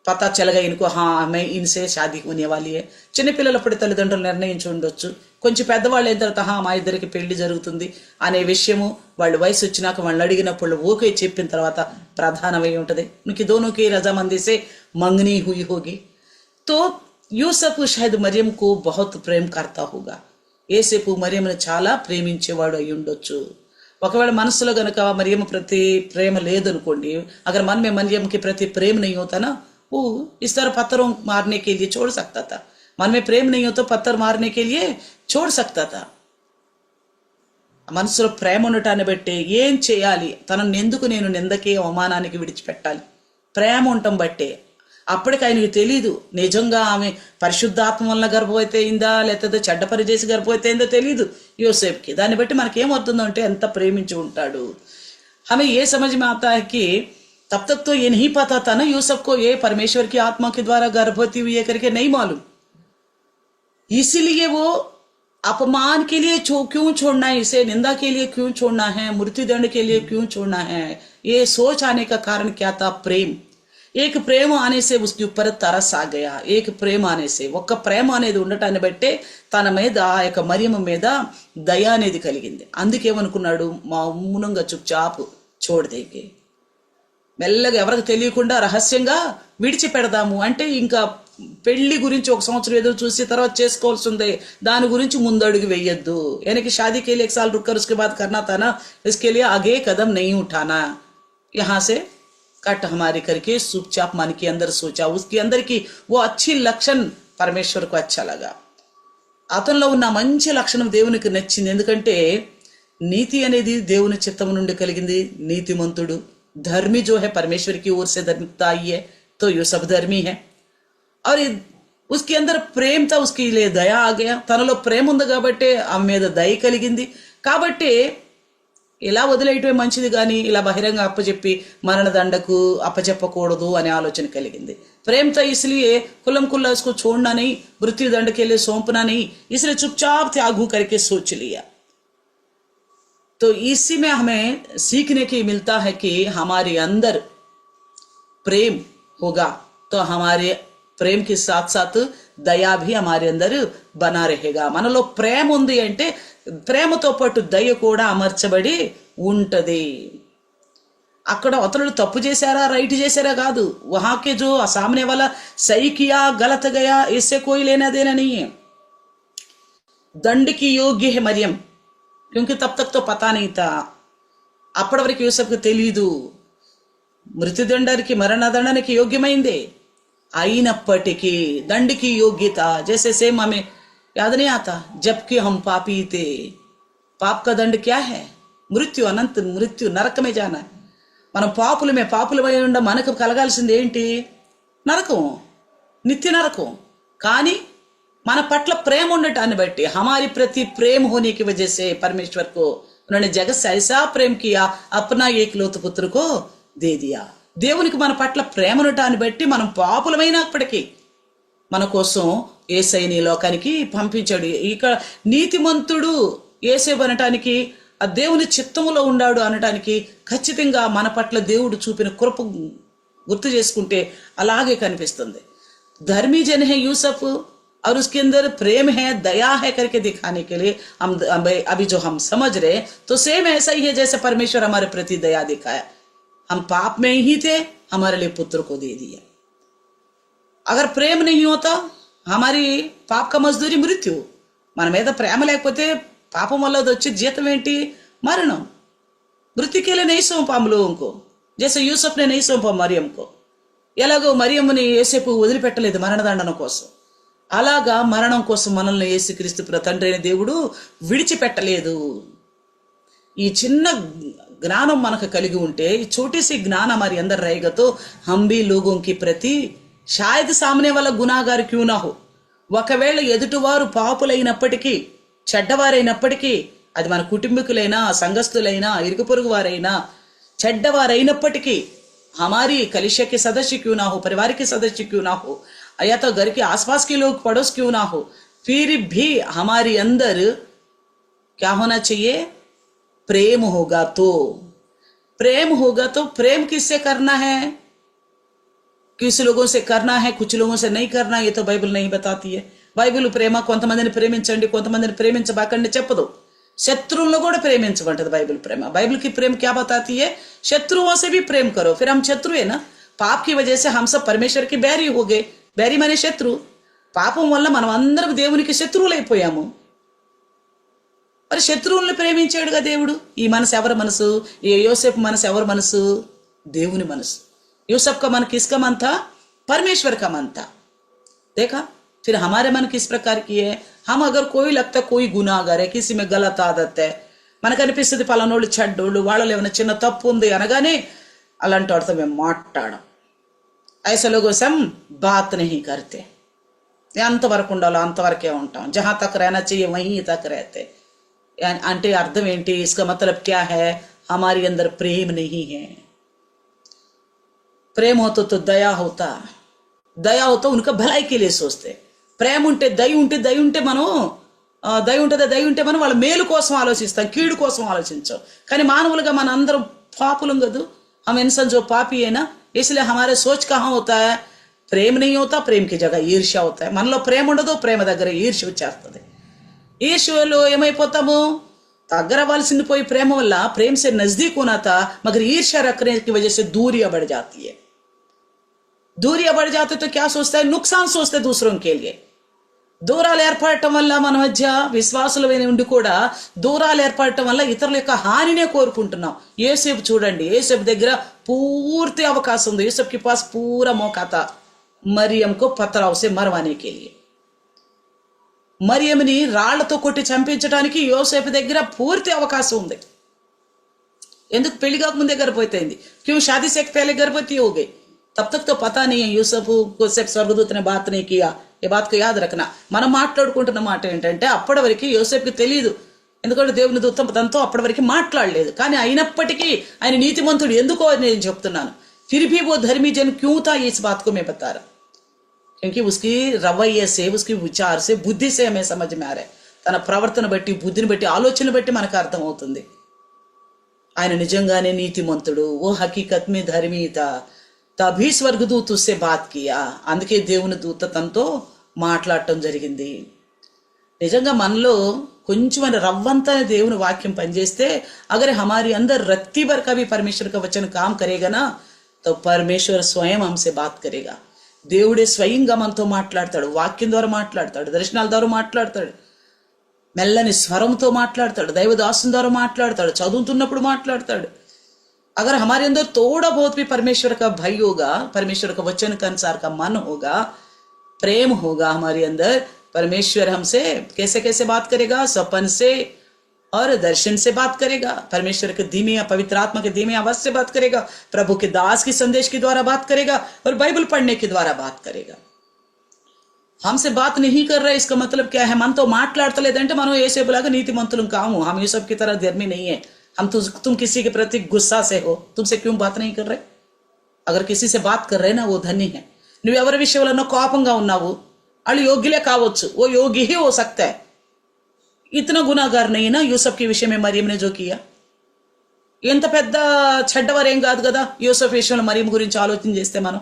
पता चल गया इनको, हाँ हमें इनसे शादी होने वाली है. చిన్నపిల్లలప్పుడు తల్లిదండ్రులు నిర్ణయించి ఉండొచ్చు, కొంచెం పెద్దవాళ్ళు అయిన తర్వాత మా ఇద్దరికి పెళ్లి జరుగుతుంది అనే విషయము వాళ్ళు వయసు వచ్చినాక వాళ్ళు అడిగినప్పుడు ఓకే చెప్పిన తర్వాత ప్రధానమై ఉంటుంది. उनकी दोनों की रजामंदी से मंगनी हुई होगी. तो యూసఫ్ షాయద్ మరియంకు బహుత్ ప్రేమ్ కర్తా హోగా. ఏసేపు మరియంను చాలా ప్రేమించేవాడు అయి ఉండొచ్చు. ఒకవేళ మనసులో గనక మరియం ప్రతి ప్రేమ లేదనుకోండి, అగర్ मन में मरियम के प्रति प्रेम नहीं होता ना, वो इस तरह पत्थरों मारने के लिए छोड़ सकता था. मन में प्रेम नहीं हो तो पत्थर मारने के लिए छोड़ सकता था. మనసులో ప్రేమ ఉండటాన్ని బట్టి ఏం చేయాలి, తనను ఎందుకు నేను నిందకి అవమానానికి విడిచిపెట్టాలి, ప్రేమ ఉండటం బట్టే. అప్పటికి ఆయనకి తెలీదు నిజంగా ఆమె పరిశుద్ధాత్మ వల్ల గర్భవతి అయిందా లేకపోతే చెడ్డ పని చేసి గర్భవతి అయిందో తెలీదు యోసేపుకి. దాన్ని బట్టి మనకేమవుతుందో అంటే ఎంత ప్రేమించి ఉంటాడు. हमें ये समझ में आता है कि तब तक तो ये नहीं पता था ना यूसुफ को ये परमेश्वर की आत्मा के द्वारा गर्भवती हुई है करके नहीं मालूम. इसीलिए वो अपमान के लिए क्यों छोड़ना है, इसे निंदा के लिए क्यों छोड़ना है, मृत्युदंड के लिए क्यों छोड़ना है, ये सोच आने का कारण क्या था? प्रेम. एक प्रेम आने से उसके ऊपर तरस आ गया. एक प्रेम आने से ఒక్క ప్రేమ అనేది ఉండటాన్ని బట్టే తన మీద ఆ యొక్క మరియమ్మ మీద దయ అనేది కలిగింది. అందుకేమనుకున్నాడు, మౌనంగా చుప్చాపు చూడదేకి మెల్లగా ఎవరికి తెలియకుండా రహస్యంగా విడిచిపెడదాము. అంటే ఇంకా పెళ్లి గురించి ఒక సంవత్సరం ఎదురు చూసి తర్వాత చేసుకోవాల్సిందే, దాని గురించి ముందడుగు వేయొద్దు. यानी कि शादी के लिए 1 साल रुककर उसके बाद करना था ना, इसके लिए आगे कदम नहीं उठाना. यहाँ से कट हमारे करके चुपचाप मन के अंदर सोचा. उसके अंदर की वो अच्छी लक्षण परमेश्वर को अच्छा लगा. అతనిలో ఉన్న మంచి లక్షణం దేవునికి నచ్చింది. ఎందుకంటే నీతి అనేది దేవుని చిత్తం నుండి కలిగింది. నీతిమంతుడు धर्मी जो है परमेश्वर की ओर से धर्मिकता आई है, तो ये सब धर्मी है. और उसके अंदर प्रेम था, उसके लिए दया आ गया. తనలో ప్రేమ ఉంది కాబట్టి ఆమె మీద దయ కలిగింది. కాబట్టి ఇలా వదిలేయటమే మంచిది కానీ ఇలా బహిరంగ అప్పచెప్పి మరణదండకు అప్పచెప్పకూడదు అనే ఆలోచన కలిగింది. ప్రేమతో इसलिए खुल्लम खुल्ला उसको छोड़ना नहीं, मृत्यु दंड के लिए सौंपना नहीं, इसलिए चुपचाप त्यागू करके सोच लिया. तो इसी में हमें सीखने की मिलता है कि हमारे अंदर प्रेम होगा तो हमारे प्रेम के साथ साथ దయ भी हमारे अंदर बना रहेगा. మనలో ప్రేమ ఉంది అంటే ప్రేమతో పాటు దయ కూడా అమర్చబడి ఉంటది. అక్కడ అతను తప్పు చేశారా రైట్ చేశారా కాదు, वहां के जो सामने वाला सही किया गलत गया इससे कोई लेना देना नहीं है. दंड की योग्य है मरियम, क्योंकि तब तक तो पता नहीं था. అప్పటి వరకు యూసఫ్కి తెలీదు మృత్యుదండానికి మరణదండానికి యోగ్యమైందే. అయినప్పటికీ దండికి యోగ్యత जैसे सेम हमें याद नहीं आता जबकि हम पापी थे. पाप का दंड क्या है? మృత్యు, అనంత మృత్యు, నరకమే జానా. మనం పాపులమై ఉండ మనకు కలగాల్సింది ఏంటి? నరకం, నిత్య నరకం. కానీ మన పట్ల ప్రేమ ఉండటాన్ని బట్టి हमारी प्रति प्रेम होने की वजह से परमेश्वर को उन्होंने जगत से ऐसा प्रेम किया अपना एकलौते पुत्र को दे दिया. దేవునికి మన పట్ల ప్రేమ ఉండటాన్ని బట్టి మనం పాపులమైనప్పటికీ మన కోసం యేసయ్యని లోకానికి పంపించాడు. ఇక నీతిమంతుడు యేసేపు అనటానికి ఆ దేవుని చిత్తములో ఉన్నాడు అనటానికి ఖచ్చితంగా మన పట్ల దేవుడు చూపిన కృప గుర్తు చేసుకుంటే అలాగే కనిపిస్తుంది. धर्मी जन है यूसुफ और उसके अंदर प्रेम है दया है करके दिखाने के लिए हम अभी जो हम समझ रहे तो सेम ऐसा ही है जैसे परमेश्वर हमारे प्रति दया दिखाया. हम पाप में ही थे, हमारे लिए पुत्र को दे दिया. अगर प्रेम नहीं होता हमारी पाप का मजदूरी मृत्यु. మన మీద ప్రేమ లేకపోతే పాపం వల్ల వచ్చే జీతం ఏంటి? మరణం. मृत्यु के लिए नहीं सौंपा हम लोगों को, जैसे యూసఫ్ ने नहीं सौंपा मरियम को. ఎలాగో మరియమ్మని యేసేపు వదిలిపెట్టలేదు మరణదండన కోసం, అలాగా మరణం కోసం మనల్ని యేసుక్రీస్తు తండ్రి అయిన దేవుడు విడిచిపెట్టలేదు. ఈ చిన్న ज्ञानम मनक कलिगी उंटे छोटी सी ज्ञान हमारे अंदर रहेगा तो हम भी लोगों की प्रति शायद सामने वाला गुनाहगार क्यों ना हो, ఒకవేళ ఎదుటివారు పాపులైనప్పటికీ చెడ్డవారైనప్పటికీ అది మన కుటుంబీకులైనా సంఘస్థులైనా ఇరుగు పొరుగు వారైనా చెడ్డవారైనప్పటికీ हमारी कलिशा के सदस्य क्यों ना हो, परिवार के सदस्य क्यों ना हो, या तो घर के आसपास के लोग पड़ोस क्यों ना हो, फिर भी हमारे अंदर क्या होना चाहिए? प्रेम होगा. तो प्रेम होगा तो प्रेम किससे करना है? किस लोगों से करना है, कुछ लोगों से नहीं करना, ये तो बाइबल नहीं बताती है. బైబిల్ ప్రేమ కొంతమందిని ప్రేమించండి కొంతమందిని ప్రేమించబాకండి చెప్పదు, శత్రువులను కూడా ప్రేమించమంటది బైబిల్ ప్రేమ। बाइबल की प्रेम क्या बताती है, शत्रुओं से भी प्रेम करो। फिर हम शत्रु है ना, पाप की वजह से हम सब परमेश्वर की बैरी हो गए। बैरी माने శత్రు, పాపం వల్ల మనం అందరం దేవునికి శత్రువులు అయిపోయాము। మరి శత్రువుల్ని ప్రేమించాడుగా దేవుడు। ఈ మనసు ఎవరి మనసు, ఈ యోసేపు మనసు ఎవరి మనసు, దేవుని మనసు। यूसुफ का मन किसका मन था, परमेश्वर का मन था। देखा, फिर हमारे मन किस प्रकार की है। हम अगर कोई लगता कोई गुनाहगार है, किसी में गलत आदत है, మనకు అనిపిస్తుంది పలానోళ్ళు చెడ్డోళ్ళు, వాళ్ళలో ఏమైనా చిన్న తప్పు ఉంది అనగానే అలాంటి వాడితో మేము మాట్లాడం। ऐसे लोगों से हम बात नहीं करते। ఎంతవరకు ఉండాలో అంతవరకే ఉంటాం। जहाँ तक रहना चाहिए वहीं तक रहते। అంటే అర్థం ఏంటి, इसका मतलब क्या है, हमारे अंदर प्रेम नहीं है। प्रेम होता तो दया होता, दया होता उनका भलाई के लिए सोचते। ప్రేమ ఉంటే దయ ఉంటే మనం దయ ఉంటే మనం వాళ్ళ మేలు కోసం ఆలోచిస్తాం, కీడు కోసం ఆలోచించాం। కానీ మానవులుగా మన అందరం పాపులం కదూ, हम इंसान जो पापी है ना, इसलिए हमारे सोच कहाँ होता है, प्रेम नहीं होता, प्रेम की जगह ఈర్ష్య होता है। మనలో ప్రేమ ఉండదు, ప్రేమ దగ్గర ఈర్ష్య వచ్చేస్తుంది। ఈర్ష్యలో ఏమైపోతాము, దగ్గర అవ్వాల్సింది పోయి ప్రేమ వల్ల प्रेम से नजदीक होना था मगर ईर्ष्या रखने की वजह से दूरियां बढ़ जाती है। दूरियां बढ़ जाते तो क्या सोचता है, नुकसान सोचते दूसरों के लिए। దూరాలు ఏర్పడటం వల్ల మన మధ్య విశ్వాసులమైన ఉండి కూడా దూరాలు ఏర్పడటం వల్ల ఇతరుల యొక్క హానినే కోరుకుంటున్నాం। యోసేపు చూడండి, యోసేపు దగ్గర పూర్తి అవకాశం ఉంది। యూసుఫ్ के पास पूरा मौका था मरियम को पथराव से मरवाने के लिए। మరియంని రాళ్లతో కొట్టి చంపించడానికి యోసేపు దగ్గర పూర్తి అవకాశం ఉంది। ఎందుకు, పెళ్లి కాకముందే గర్భవతి। क्यों शादी से पहले गर्भवती हो गई, तब तक तो पता नहीं है। यूसुफ को सिर्फ स्वर्गदूत ने बात नहीं किया, ये बात को याद रखना। మనం మాట్లాడుకుంటున్న మాట ఏంటంటే అప్పటి వరకు యోసేపుకి తెలియదు, ఎందుకంటే దేవుని దూత తనతో అప్పటి వరకు మాట్లాడలేదు। కానీ అయినప్పటికీ ఆయన నీతిమంతుడు ఎందుకో నేను చెప్తున్నాను। फिर भी वो धर्मी जन क्यों था, इस बात को मैं बता रहा, क्योंकि उसकी रवैये से, उसकी विचार से, बुद्धि से हमें समझ में आ रहा है। తన ప్రవర్తన బట్టి, బుద్ధిని బట్టి, ఆలోచన బట్టి మనకు అర్థమవుతుంది ఆయన నిజంగానే నీతిమంతుడు। वो हकीकत में धर्मी था, तभी स्वर्गदूत उससे बात किया। అందుకే దేవుని దూత తనతో మాట్లాడటం జరిగింది। నిజంగా మనలో కొంచెం రవ్వంతా దేవుని వాక్యం పనిచేస్తే, अगर हमारे अंदर रत्ती भर का भी परमेश्वर का वचन काम करेगा ना, तो परमेश्वर स्वयं हमसे बात करेगा। దేవుడే స్వయంగా మనతో మాట్లాడతాడు, వాక్యం ద్వారా మాట్లాడతాడు, దర్శనాల ద్వారా మాట్లాడతాడు, మెల్లని స్వరంతో మాట్లాడతాడు, దైవదాసం ద్వారా మాట్లాడతాడు, చదువుతున్నప్పుడు మాట్లాడతాడు। अगर हमारे अंदर थोड़ा बहुत भी परमेश्वर का भय होगा, परमेश्वर का वचन के अनुसार का मन होगा, प्रेम होगा हमारे अंदर, परमेश्वर हमसे कैसे कैसे बात करेगा, सपन से और दर्शन से बात करेगा। परमेश्वर के धीमे या पवित्र आत्मा के धीमे आवाज से बात करेगा, प्रभु के दास की संदेश के द्वारा बात करेगा और बाइबल पढ़ने के द्वारा बात करेगा। हमसे बात नहीं कर रहे, इसका मतलब क्या है, मन तो మాట్లాడతలేదంటే మనం యేసేపులాగా నీతిమంతులం కాము। हम ये सब की तरह धर्मी नहीं है। हम तुम किसी के प्रति गुस्सा से हो, तुमसे क्यों बात नहीं कर रहे। अगर किसी से बात कर रहे ना, वो धनी है। నువ్వు ఎవరి విషయంలో కోపంగా ఉన్నావు, వాళ్ళు యోగ్యులే కావచ్చు, वो योग्य ही हो सकता है। इतना गुनाहगार नहीं ना యూసఫ్ के विषय में मरियम ने जो किया। ఎంత పెద్ద చెడ్డవారేం కాదు కదా యూసఫ్ విషయంలో మరియం గురించి ఆలోచన చేస్తే। మనం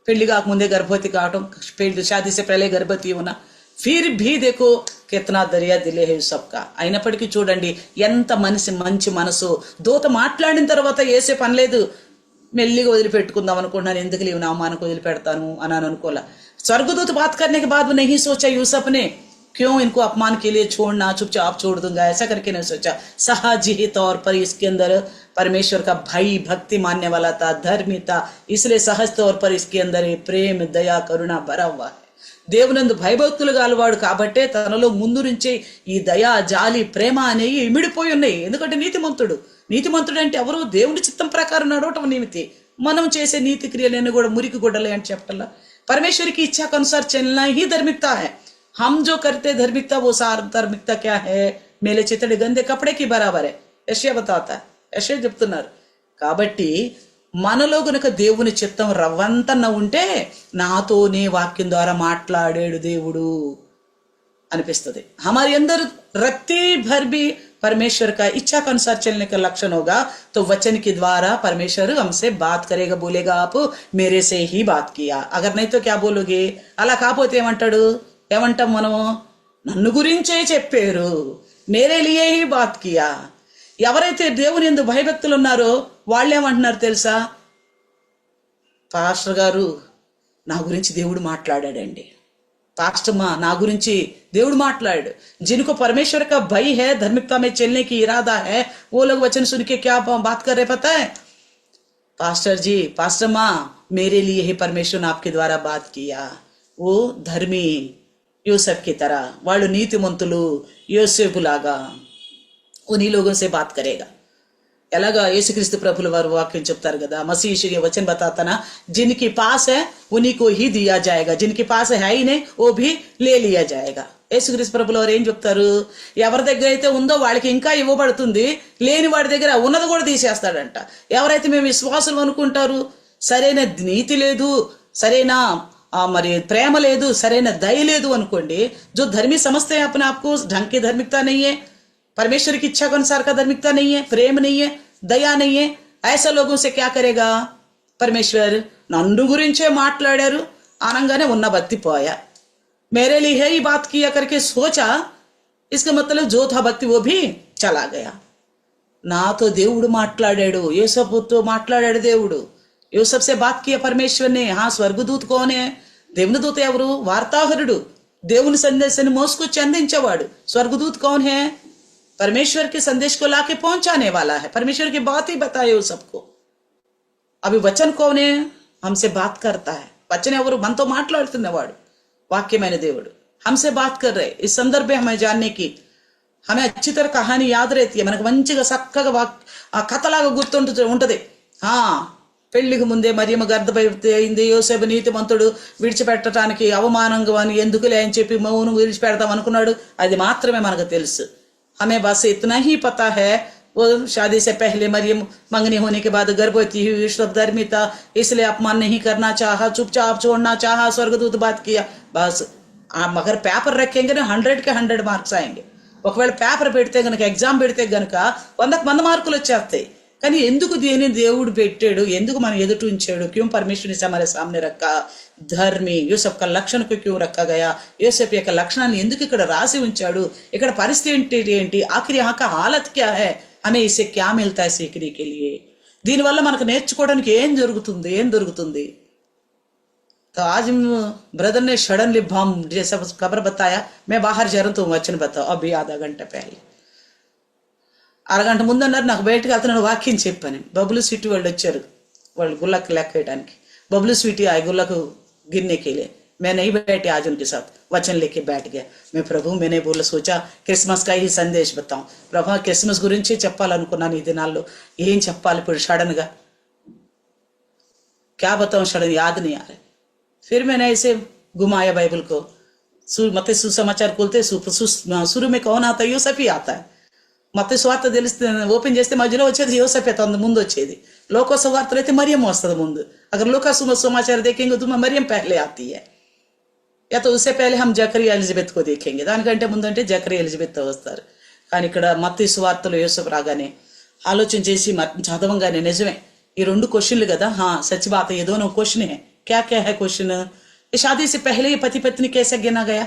పెళ్లి కాకముందే గర్భవతి కావటం, పెళ్లి शादी से पहले गर्भवती होना, फिर भी देखो कितना दरिया दिले है सबका। అయినప్పటికీ చూడండి ఎంత మంచి మనసు। దూత మాట్లాడిన తర్వాత ఏసే పని లేదు, మెల్లిగా వదిలిపెట్టుకుందాం అనుకుంటున్నాను, ఎందుకు లేవు నా అమ్మానికి వదిలిపెడతాను అని అనుకోలే। स्वर्गदूत बात करने के बाद नहीं सोचा यूसुफ ने, क्यों इनको अपमान के लिए छोड़ना, चुपचाप छोड़ दूंगा, ऐसा करके नहीं सोचा। सहज ही तौर पर इसके अंदर परमेश्वर का भय, भक्ति मानने वाला था, धर्मी था, इसलिए सहज तौर पर इसके अंदर प्रेम, दया, करुणा भरा हुआ है। దేవునందు భయభక్తులుగా అలవాడు కాబట్టే తనలో ముందు నుంచే ఈ దయ, జాలి, ప్రేమ అనేవి ఇమిడిపోయి ఉన్నాయి। ఎందుకంటే నీతిమంతుడు అంటే ఎవరు, దేవుని చిత్తం ప్రకారం నడవటం నిమిత్తి। మనం చేసే నీతి క్రియలన్నీ కూడా మురికి గుడ్డలే అని చెప్పటల్లా। परमेश्वर की इच्छा के अनुसार चलना ही धार्मिकता है। हम जो करते धार्मिकता, वो सार धार्मिकता क्या है, मेले चितड़े गंदे कपड़े की बराबर है, यशया बताता है, यशया చెప్తున్నారు। కాబట్టి మనలో గనుక దేవుని చిత్తం రవ్వంతన్న ఉంటే, నాతోనే వాక్యం ద్వారా మాట్లాడాడు దేవుడు అనిపిస్తుంది। हमारे अंदर रत्ती भर भी परमेश्वर का इच्छा के अनुसार चलने का लक्षण होगा, तो वचन के द्वारा परमेश्वर हमसे बात करेगा, बोलेगा आप मेरे से ही बात किया. अगर नहीं तो क्या बोलोगे? అలా కాకపోతే ఏమంటాడు? ఏమంటాం మనము? నన్ను గురించే చెప్పారు, మేరే లియే హీ బాత్ కియా. ఎవరైతే దేవుని యందు భయభక్తులు ఉన్నారో వాళ్ళు ఏమంటున్నారు తెలుసా? పాస్టర్ గారు నా గురించి దేవుడు మాట్లాడాడండి, पास्टर माँ ना गुरिंची దేవుడు మాట్లాడు. जिनको परमेश्वर का भय है, धार्मिकता में चलने की इरादा है, वो लोग वचन सुन के क्या बात कर रहे पता है? पास्टर जी, पास्टर माँ, मेरे लिए ही परमेश्वर ने आपके द्वारा बात किया. वो धर्मी यूसुफ की तरह, వాళ్ళు నీతిమంతులు యోసేపు లాగా उन्हीं लोगों से बात करेगा. ఎలాగా యేసుక్రీస్తు ప్రభుల వారు వాక్యం చెప్తారు కదా, मसीह यीशु ये वचन बताता ना, जिनके पास है उन्हीं को ही दिया जाएगा, जिनके पास है ही नहीं वो भी ले लिया जाएगा. యేసుక్రీస్తు ప్రభుల వారు ఏం చెప్తారు? ఎవరి దగ్గర అయితే ఉందో వాళ్ళకి ఇంకా ఇవ్వబడుతుంది, లేని వాడి దగ్గర ఉన్నది కూడా తీసేస్తాడంట. ఎవరైతే మేము విశ్వాసులు అనుకుంటారు, సరైన నీతి లేదు, సరైన మరి ప్రేమ లేదు, సరైన దయ లేదు అనుకోండి, जो धर्मी समझते हैं अपने आप को, ढंग की धार्मिकता नहीं है, परमेश्वर की इच्छा के अनुसार का धार्मिकता नहीं है, प्रेम नहीं है, दया नहीं है, ऐसे लोगों से क्या करेगा परमेश्वर? नन्नु गुरिंचे माట్లాడారు आनंगाने ఉన్న భక్తి పోయా, मेरे लिए है ही बात किया करके सोचा, इसका मतलब जो था भक्ति वो भी चला गया. నాతో దేవుడు మాట్లాడాడు, యేసపుతో మాట్లాడాడు దేవుడు, యూసఫ్ से बात किया परमेश्वर ने. हाँ, స్వర్గదూత कौन है? దేవుని దూత ఎవరు? వార్తాహరుడు, దేవుని సందేశాన్ని మోసుకొచ్చి అందించేవాడు. స్వర్గదూత कौन है? परमेश्वर के संदेश को लाके पहुंचाने वाला है. परमेश्वर की बात ही बताए वो सबको. अभी वचन कौन है? हमसे बात करता है. वचन ఎవరు? మనతో మాట్లాడుతున్నవాడు, వాక్యమైన దేవుడు. हमसे बात कर रहे. इस संदर्भ में हमें जानने की, हमें अच्छी तरह कहानी याद रहती है. మనకు మంచిగా చక్కగా కథలాగా గుర్తుంటుంది. పెళ్లికి ముందే మరియమ్మ గర్భవతి, యోసేపు నీతిమంతుడు, విడిచిపెట్టడానికి అవమానంగా అని ఎందుకులే అని చెప్పి మౌనం విడిచిపెడతాం అనుకున్నాడు. అది మాత్రమే మనకు తెలుసు. हमें बस इतना ही पता है, वो शादी से पहले मरियम मंगनी होने के बाद गर्भवती हुई, सब धर्मी था इसलिए अपमान नहीं करना चाहा, चुपचाप छोड़ना चाहा, स्वर्गदूत बात किया, बस. मगर पेपर रखेंगे ना 100 के 100 మార్క్స్ आएंगे. ఒకవేళ పేపర్ పెడితే గనక, ఎగ్జామ్ పెడితే గనక 100కి 100 మార్కులు వచ్చేస్తాయి. కానీ ఎందుకు దేని దేవుడు పెట్టాడు, ఎందుకు మనం ఎదుట ఉంచాడు? क्यों परमेश्वर ने हमारे सामने रखा? धर्मी యూసఫ్ का लक्षण को क्यों रखा गया? యూసఫ్ యొక్క లక్షణాన్ని ఎందుకు ఇక్కడ రాసి ఉంచాడు? ఇక్కడ పరిస్థితి ఏంటి? ఆఖరి यहाँ का हालत क्या है? हमें इससे क्या मिलता है सीखने के लिए? దీనివల్ల మనకు నేర్చుకోవడానికి ఏం దొరుకుతుంది? तो आज ब्रदर ने सडनली बम जैसा खबर बताया, मैं बाहर जा रहा हूं, तुम वचन बताओ. अभी आधा घंटा पहले, అరగంట ముందన్నారు నాకు బయటకు వెళ్తున్నాను, వాక్యం చెప్పాను. బబులు స్వీటీ వాళ్ళు వచ్చారు, వాళ్ళు గుళ్ళకు లెక్క వేయడానికి. बबलू स्वीटी आए गुल्ला को गिरने के लिए. मैं नहीं बैठी आज उनके साथ, वचन लेके बैठ गया. मैं प्रभु मैंने बोला सोचा क्रिसमस का ही संदेश बताऊं. ప్రభా క్రిస్మస్ గురించి చెప్పాలనుకున్నాను ఈ దినాల్లో, ఏం చెప్పాలి ఇప్పుడు సడన్ గా, क्या बताऊं, सडन याद नहीं आ रहा. फिर मैंने ऐसे घुमाया बाइबल को. मत्ती सुसमाचार खोलते शुरू में कौन आता है? యూసఫ్ ही आता है. మత్తయి సువార్త తెలిస్తే ఓపెన్ చేస్తే మధ్యలో వచ్చేది యోసేపే, ముందు వచ్చేది. లోక సువార్తలు అయితే మరియం వస్తుంది ముందు. अगर लोका समाचार देखेंगे तो मरियम पहले आती है, या तो उससे पहले हम जकरिया एलिజబెత్ को देखेंगे. దానికంటే ముందంటే జకరియా ఎలిజబెత్ వస్తారు. కానీ ఇక్కడ మత్తయి సువార్తలో యూసఫ్ రాగానే ఆలోచన చేసి చదవంగానే నిజమే ఈ రెండు క్వశ్చన్లు కదా. हाँ सच बात है, ये दोनों क्वेश्चन है. क्या क्या है क्वेश्चन? शादी से पहले ये पति पत्नी कैसे गिना गया?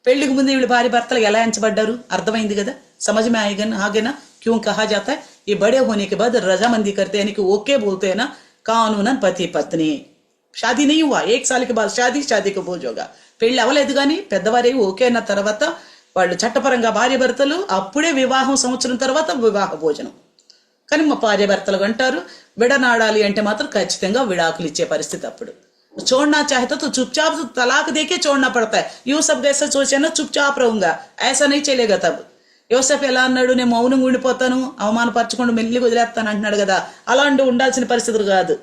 పెళ్లికి ముందు వీళ్ళు భార్య భర్తలు ఎలా ఎంచబడ్డారు? అర్థమైంది కదా, समझ में आगे ना क्यों कहा जाता है ये बड़े होने के बाद रजामंदी करते हैं, यानी कि ओके बोलते हैं ना, कानूनन पति पत्नी. शादी नहीं हुआ, 1 साल के बाद शादी को बोझ होगा. పెళ్లి అవ్వలేదు కానీ పెద్దవారే ఓకే అన్న తర్వాత వాళ్ళు చట్టపరంగా భార్య భర్తలు అప్పుడే వివాహం సంవత్సరం తర్వాత వివాహ భోజనం. కానీ మా భార్య భర్తలు అంటారు విడనాడాలి అంటే మాత్రం ఖచ్చితంగా విడాకులు ఇచ్చే పరిస్థితి. అప్పుడు छोड़ना चाहता तो चुपचाप तलाक देके छोड़ना पड़ता है. యూసఫ్ जैसा सोचे ना चुपचाप रहूंगा, ऐसा नहीं चलेगा. तब యూసఫ్ ఎలా అన్నాడు, నేను మౌనంగా ఉండిపోతాను, అవమానపరచకుండా మెల్లిగా వదిలేస్తాను అంటున్నాడు కదా. అలాంటి ఉండాల్సిన పరిస్థితులు కాదు.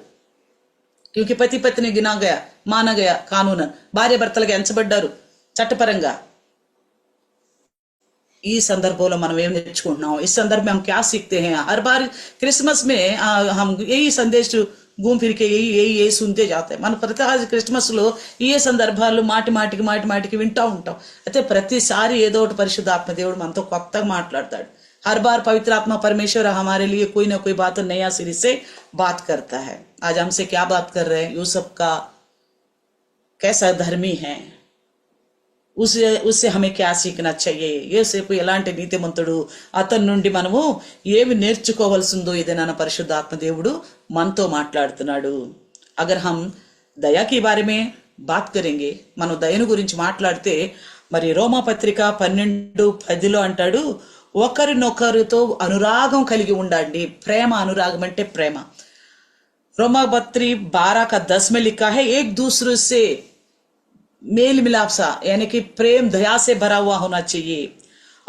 क्योंकि पति पत्नी गिना गया, माना गया कानूनन, భార్య భర్తలకు ఎంచబడ్డారు చట్టపరంగా. ఈ సందర్భంలో మనం ఏం నేర్చుకుంటున్నాం? इस संदर्भ में हम क्या सीखते हैं? हर बार क्रिसमस में हम यही संदेश घूम फिर के यही सुनते जाते हैं. మన ప్రతి క్రిస్మస్ లో ఈ సందర్భాలు మాటి మాటికి వింటూ ఉంటాం. అయితే ప్రతిసారి ఏదో ఒకటి పరిశుద్ధాత్మ దేవుడు మనతో కొత్తగా మాట్లాడతాడు. हर बार पवित्र आत्मा परमेश्वर हमारे लिए कोई ना कोई बात नया सिरे से बात करता है। आज हमसे क्या बात कर रहे हैं? यूसुफ का कैसा धर्मी है, उससे हमें क्या सीखना चाहिए, యోసేపు ఎలాంటి నీతిమంతుడు, అతని నుండి మనము ఏమి నేర్చుకోవాల్సిందో ఇదేనా పరిశుద్ధాత్మ దేవుడు మనతో మాట్లాడుతున్నాడు। అగర్ హమ్ దయా కి బారే మే బాత్ కరేంగే, మనం దయను గురించి మాట్లాడితే మరి రోమా పత్రిక 12:10లో అంటాడు, ఒకరినొకరితో అనురాగం కలిగి ఉండండి। ప్రేమ, అనురాగం అంటే ప్రేమ। रोमा पत्री 12:10 में लिखा है, एक दूसरे से मेल मिलाप सा, यानी कि प्रेम दया से भरा हुआ होना चाहिए।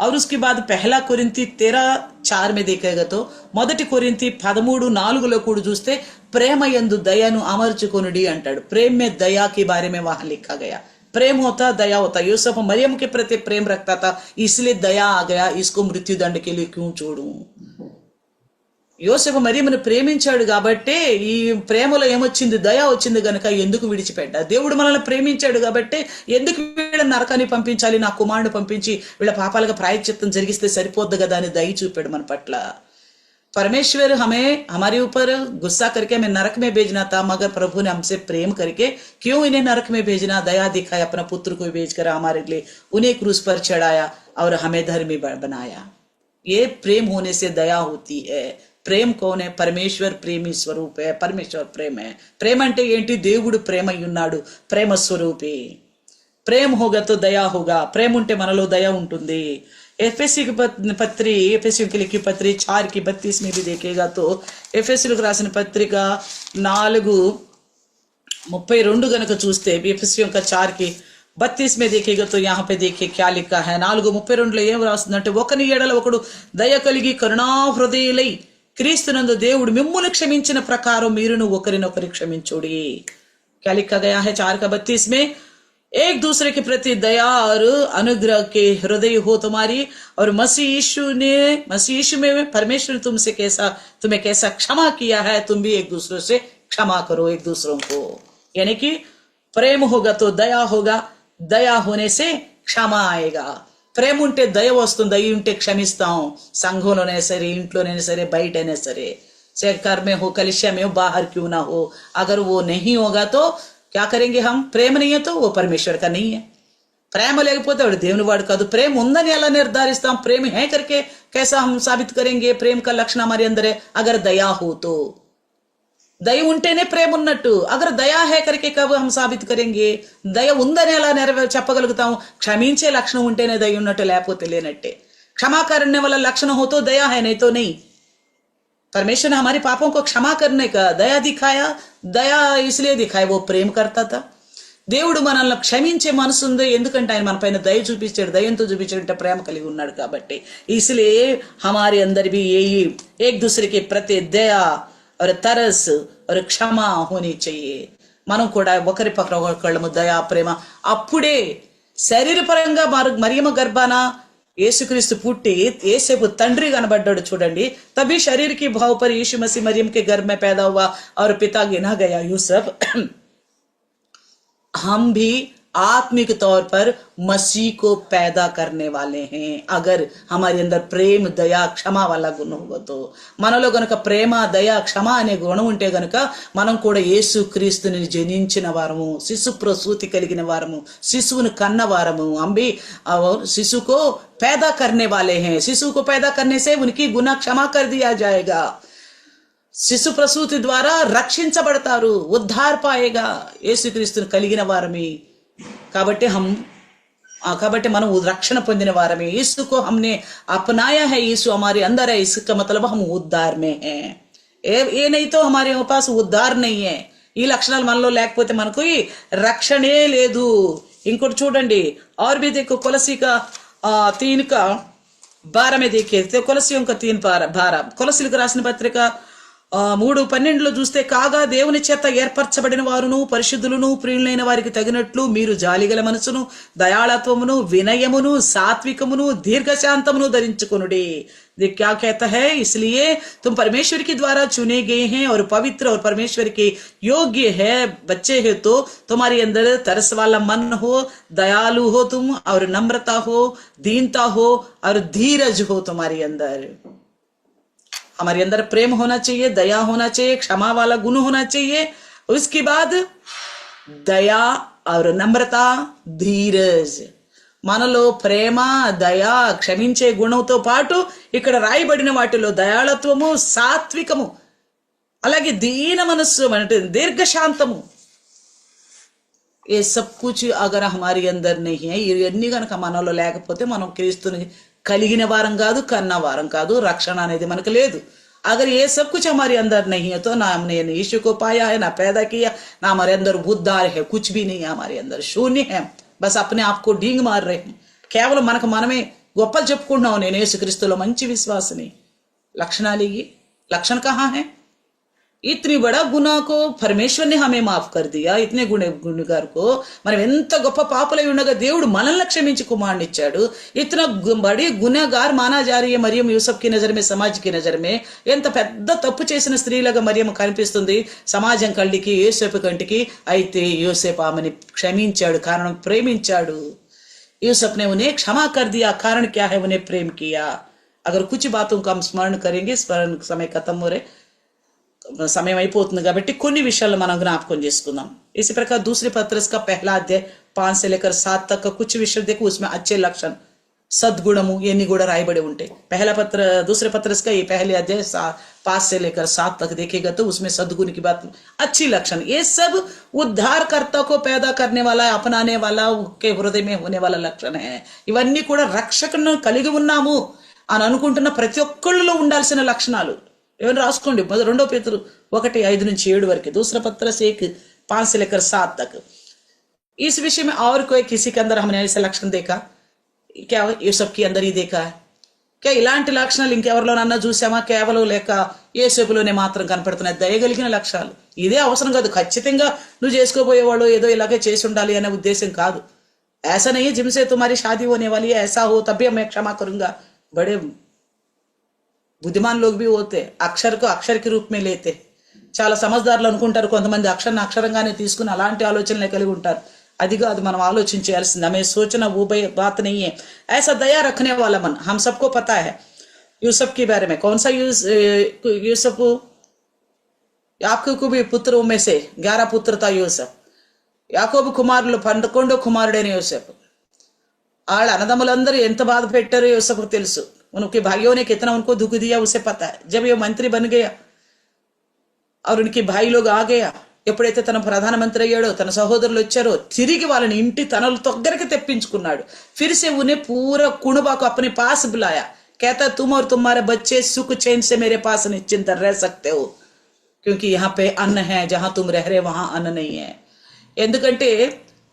और उसके बाद पहला कोरिंथी 13:4 में देखेगा तो మొదటి కొరింథీ 13:4లో కూడా చూస్తే ప్రేమ యందు దయను అమర్చుకొనుడి అంటాడు। प्रेम में दया के बारे में वहां लिखा गया। प्रेम होता, दया होता। यूसुफ मरियम के प्रति प्रेम रखता था, इसलिए दया आ गया, इसको मृत्यु दंड के लिए क्यों छोड़ूं। యోసేపు మరియమ్మను ప్రేమించాడు కాబట్టి ఈ ప్రేమలో ఏమొచ్చింది? దయ వచ్చింది గనక ఎందుకు విడిచిపెట్టా? దేవుడు మనల్ని ప్రేమించాడు కాబట్టి ఎందుకు వీళ్ళని నరకాన్ని పంపించాలి, నా కుమారుడు పంపించి వీళ్ళ పాపాలుగా ప్రాయశ్చిత్తం జరిగిస్తే సరిపోద్ది కదా అని దయ చూపాడు మన పట్ల। परमेश्वर हमें हमारे ऊपर गुस्सा करके हमें नरक में भेजना था, मगर प्रभु ने हमसे प्रेम करके क्यों इन्हें नरक में भेजना, दया दिखाया, अपना पुत्र को भेजकर हमारे लिए उन्हें क्रूस पर चढ़ाया और हमें धर्मी बनाया। ये प्रेम होने से दया होती है। ప్రేమ कौन है? परमेश्वर प्रेमी स्वरूप है। परमेश्वर प्रेम है। ప్రేమ అంటే ఏంటి? దేవుడు ప్రేమ ఉన్నాడు, ప్రేమ స్వరూపి। ప్రేమ होगा तो दया होगा। ప్రేమ ఉంటే మనలో దయ ఉంటుంది। एफएससी की पत्री, एफएससी की लिखी पत्री 4:32 में भी देखेगा तो एफएससी రాసిన పత్రిక 4:32 గనక చూస్తే एफएससी का 4:32 में देखेगा तो यहाँ पे देखिए क्या लिखा है। 4:32లో ఏం రాస్తుందంటే, ఒకని ఎడల ఒకడు దయ కలిగి కరుణా హృదయులై క్రీస్తునందు దేవుడు మిమ్మును క్షమించిన ప్రకారం మీరును ఒకరినొకరు క్షమించుడి। क्या लिखा गया है 4:32 में? एक दूसरे के प्रति दया और अनुग्रह के हृदय हो तुम्हारी, और मसीह यीशु में परमेश्वर ने तुम्हें कैसा क्षमा किया है, तुम भी एक दूसरे से क्षमा करो एक दूसरों को। यानी कि प्रेम होगा तो दया होगा, दया होने से क्षमा आएगा। ప్రేమ ఉంటే దయ వస్తుంది, దయ ఉంటే క్షమిస్తాం। సంఘంలోనే సరే, ఇంట్లోనే సరే, బయటనే సరే, घर में हो, कलिसिया में हो, बाहर क्यों ना हो, अगर वो नहीं होगा तो क्या करेंगे हम? प्रेम नहीं है तो वो परमेश्वर का नहीं है। ప్రేమ లేకపోతే వాడు దేవుని వాడు కాదు। ప్రేమ ఉందని ఎలా నిర్ధారిస్తాం? ప్రేమ है करके कैसा हम साबित करेंगे? प्रेम का लक्षण हमारे अंदर है, अगर दया हो तो। దయ ఉంటేనే ప్రేమ ఉన్నట్టు। అగర్ దయా హే కరికే కబ్ హమ్ సాబిత్ కరేంగే? దయ ఉందని ఎలా చెప్పగలుగుతాం? క్షమించే లక్షణం ఉంటేనే దయ ఉన్నట్టు, లేకపోతే లేనట్టే। क्षमा करने वाला लक्षण हो तो दया है, नहीं तो नहीं। परमेश्वर ने हमारे पापों को क्षमा करने का दया दिखाया। दया इसलिए दिखाया, वो प्रेम करता था। దేవుడు మనల్ని క్షమించే మనసు ఉంది, ఎందుకంటే ఆయన మన పైన దయ చూపించాడు, దయంతో చూపించాడంటే ప్రేమ కలిగి ఉన్నాడు కాబట్టి। इसलिए हमारे अंदर भी यही एक दूसरे के प्रति दया और तरस और क्षमा होनी चाहिए। మనం కూడా ఒకరి పక్కన ఒకళ్ళము దయా ప్రేమ। అప్పుడే శరీరపరంగా మరియమ్మ గర్భాన యేసుక్రీస్తు పుట్టి యేసేపు తండ్రి కనబడ్డాడు చూడండి। तभी शरीर की भाव पर यीशु मसीह मरियम के गर्भ में पैदा हुआ और पिता गिना गया यूसुफ। हम भी आत्मिक तौर पर मसीह को पैदा करने वाले हैं। अगर हमारे अंदर प्रेम, दया, क्षमा वाला गुण होगा तो, మనలో గనుక ప్రేమ, దయ, క్షమ అనే గుణం ఉంటే గనుక మనం కూడా యేసు క్రీస్తుని జనించిన వారము, శిశు ప్రసూతి కలిగిన వారము, శిశువును కన్న వారము। हम भी शिशु को पैदा करने वाले हैं। शिशु को पैदा करने से उनकी गुनाह क्षमा कर दिया जाएगा। శిశు ప్రసూతి ద్వారా రక్షించబడతారు, ఉద్ధార పాయేగా, యేసుక్రీస్తుని కలిగిన వారమే కాబట్టి కాబట్టి మనం రక్షణ పొందిన వారమే। यीशु को हमने अपनाया है, यीशु हमारे अंदर है, इसका मतलब हम उद्धार में हैं। ये नहीं तो हमारे पास उद्धार नहीं है। ఈ లక్షణాలు మనలో లేకపోతే మనకు రక్షణే లేదు। ఇంకోటి చూడండి, और भी देखो कोलसी का 3:12 में देखिए, कोलसियों का 3:12, కొలసీలకు రాసిన పత్రిక 3:12 చూస్తే, కాగా దేవుని చేత ఏర్పరచబడిన వారును పరిశుద్ధులను ప్రియులైన వారికి తగినట్లు మీరు జాలిగల మనసును, దయాళత్వమును, వినయమును, సాత్వికమును, దీర్ఘశాంతమును ధరించుకొనుడి. ये क्या कहता है? इसलिए तुम परमेश्वर के द्वारा चुने गए हैं और पवित्र और परमेश्वर के योग्य है बच्चे हो, तो तुम्हारे अंदर तरस वाला मन हो, दयालु हो तुम, और नम्रता हो, दीनता हो और धीरज हो तुम्हारे अंदर. हमारे अंदर प्रेम होना चाहिए, दया होना चाहिए, क्षमा वाला गुण होना चाहिए. उसके बाद दया और नम्रता, धीरज. మనలో ప్రేమ, దయ, క్షమించే గుణంతో పాటు ఇక్కడ రాయబడిన వాటిలో దయాళత్వము, సాత్వికము, అలాగే దీన మనస్సు అంటే దీర్ఘశాంతము. ఏ సబ్ కుచ్ అగర్ హమారి అందర్ నహీ హై, ఇవన్నీ కనుక మనలో లేకపోతే మనం క్రీస్తుని కలిగిన వారం కాదు, కన్న వారం కాదు, రక్షణ అనేది మనకు లేదు. अगर ये सब कुछ हमारे अंदर नहीं है तो ना हमने यीशु को पाया है, ना पैदा किया, ना हमारे अंदर उद्धार है, कुछ भी नहीं है हमारे अंदर, शून्य है. बस अपने आप को डींग मार रहे हैं. కేవలం మనకు మనమే గొప్పలు చెప్పుకుంటున్నాం. నేను యేసుక్రీస్తులో మంచి విశ్వాసిని. లక్షణాలు ఈ లక్షణ कहाँ है? इतनी बड़ा गुनाह को परमेश्वर ने हमें माफ कर दिया. इतने गुनहगार को మనం ఎంత గొప్ప పాపులై ఉండగా దేవుడు మనల్ని క్షమించి కుమారుని ఇచ్చాడు. इतना बड़ी गुनहगार माना जा रही है मरियम यूसुफ की नजर में, समाज की नजर में. ఎంత పెద్ద తప్పు చేసిన స్త్రీలాగా మరియమ్మ కనిపిస్తుంది సమాజం కంటికి, యోసేపు కంటికి. అయితే యోసేపు ఆమెని క్షమించాడు, కారణం ప్రేమించాడు. यूसुफ ने उन्हें क्षमा कर दिया. कारण क्या है? उन्हें प्रेम किया. अगर कुछ बातों को हम स्मरण करेंगे, स्मरण समय खत्म हो रहे, సమయం అయిపోతుంది కాబట్టి కొన్ని విషయాలు మనం జ్ఞాపకం చేసుకుందాం. इसी प्रकार दूसरे पत्रस का पहला अध्याय 5 से लेकर 7 तक का कुछ विषय देखो, उसमें अच्छे लक्षण, सद्गुणము ఎన్ని కూడా రాయబడి ఉంటాయి. दूसरे पत्रस का ये पहले अध्याय 5 से लेकर 7 तक देखेगा तो उसमें सद्गुण की बात, अच्छी लक्षण, ये सब उद्धारकर्ता को पैदा करने वाला, अपनाने वाला, के हृदय में होने वाला लक्षण है. ఇవన్నీ కూడా రక్షకులను కలిగి ఉన్నాము అని అనుకుంటున్న ప్రతి ఒక్కళ్ళలో ఉండాల్సిన లక్షణాలు. ఏమైనా రాసుకోండి. 2 పేతురు 1:5-7 వరకు. दूसरा पत्रस 1:5 से लेकर 7 तक. इस विषय में और कोई किसी के अंदर हमने ऐसा लक्षण देखा क्या? యూసఫ్ కి అందరి देखा है क्या? ఇలాంటి లక్షణాలు ఇంకెవరిలోనన్నా చూసామా? కేవలం లేక యేసులోనే మాత్రం కనపడుతున్నాయి దయగలిగిన లక్షణాలు. ఇదే అవసరం కాదు. ఖచ్చితంగా నువ్వు చేసుకోబోయేవాడు ఏదో ఇలాగే చేసి ఉండాలి అనే ఉద్దేశం కాదు. ऐसा नहीं है जिनसे तुम्हारी शादी होने वाली है, ऐसा हो तभी मैं क्षमा करूंगा. बड़े बुद्धिमान लोग भी होते, అక్షర को అక్షర के रूप में लेते. చాలా సమజ్దారులు అనుకుంటారు కొంతమంది అక్షరాన్ని అక్షరంగానే తీసుకుని అలాంటి ఆలోచనలే కలిగి ఉంటారు. అది కాదు మనం ఆలోచించాల్సింది. हमें सोचना वो बात नहीं है. ऐसा दया रखने वाला मन, हम सबको पता है यूसुफ के बारे में. कौन सा यूसुफ? యాకోబు పుత్రుల में से 11 पुत्र था యూసఫ్. యాకోబు కుమారులు 11 కుమారుడైన యూసఫ్. వాళ్ళ అన్నదమ్ములందరూ ఎంత బాధ పెట్టారో యూసఫ్కు తెలుసు. उनके भाइयों ने कितना उनको दुख दिया उसे पता है. जब ये मंत्री बन गया और उनके भाई लोग आ गया, ఎప్పుడైతే తన ప్రధానమంత్రి అయ్యాడో, తన సహోదరులు వచ్చారో, తిరిగి వాళ్ళని ఇంటి తన దగ్గరికి తెప్పించుకున్నాడు. फिर से उन्हें पूरा कुणबा को अपने पास बुलाया. कहता तुम और तुम्हारे बच्चे सुख चैन से मेरे पास निश्चिंत रह सकते हो, क्योंकि यहाँ पे अन्न है, जहां तुम रह रहे वहां अन्न नहीं है. ఎందుకంటే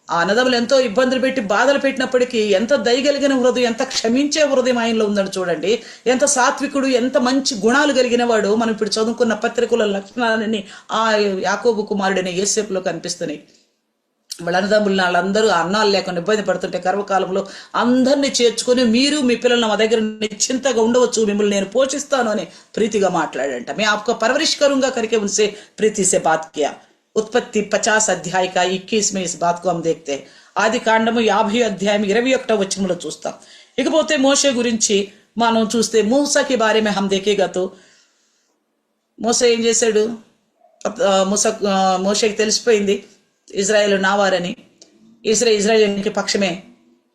ఆ అన్నదమ్ములు ఎంతో ఇబ్బందులు పెట్టి బాధలు పెట్టినప్పటికీ ఎంత దయగలిగిన హృదయం, ఎంత క్షమించే హృదయం ఆయనలో ఉందని చూడండి. ఎంత సాత్వికుడు, ఎంత మంచి గుణాలు కలిగిన వాడు. మనం ఇప్పుడు చదువుకున్న పత్రికల లక్షణాలన్నీ ఆ యాకోబు కుమారుడైన యోసేపులో కనిపిస్తున్నాయి. వాళ్ళ అన్నదమ్ములు వాళ్ళందరూ అన్నాలు లేకుండా ఇబ్బంది పడుతుంటే కర్మకాలంలో అందరినీ చేర్చుకొని మీరు మీ పిల్లలు మా దగ్గర నిశ్చింతగా ఉండవచ్చు, మిమ్మల్ని నేను పోషిస్తాను అని ప్రీతిగా మాట్లాడంట. మే आपको परवरिश करूंगा करके उनसे प्रीति से बात किया. उत्पत्ति 50 अध्याय का 21 में इस बात को हम देखते हैं. ఆది కాండము 50 అధ్యాయం 21వ వచనంలో చూస్తాం. ఇకపోతే మోషే గురించి మనం చూస్తే మూసా కి బారే మే హమ్ దేఖేగా తో మోసే ఏం చేశాడు? మోషేకి తెలిసిపోయింది ఇజ్రాయేల్ నావారని. ఇజ్రాయేల్ పక్ష మే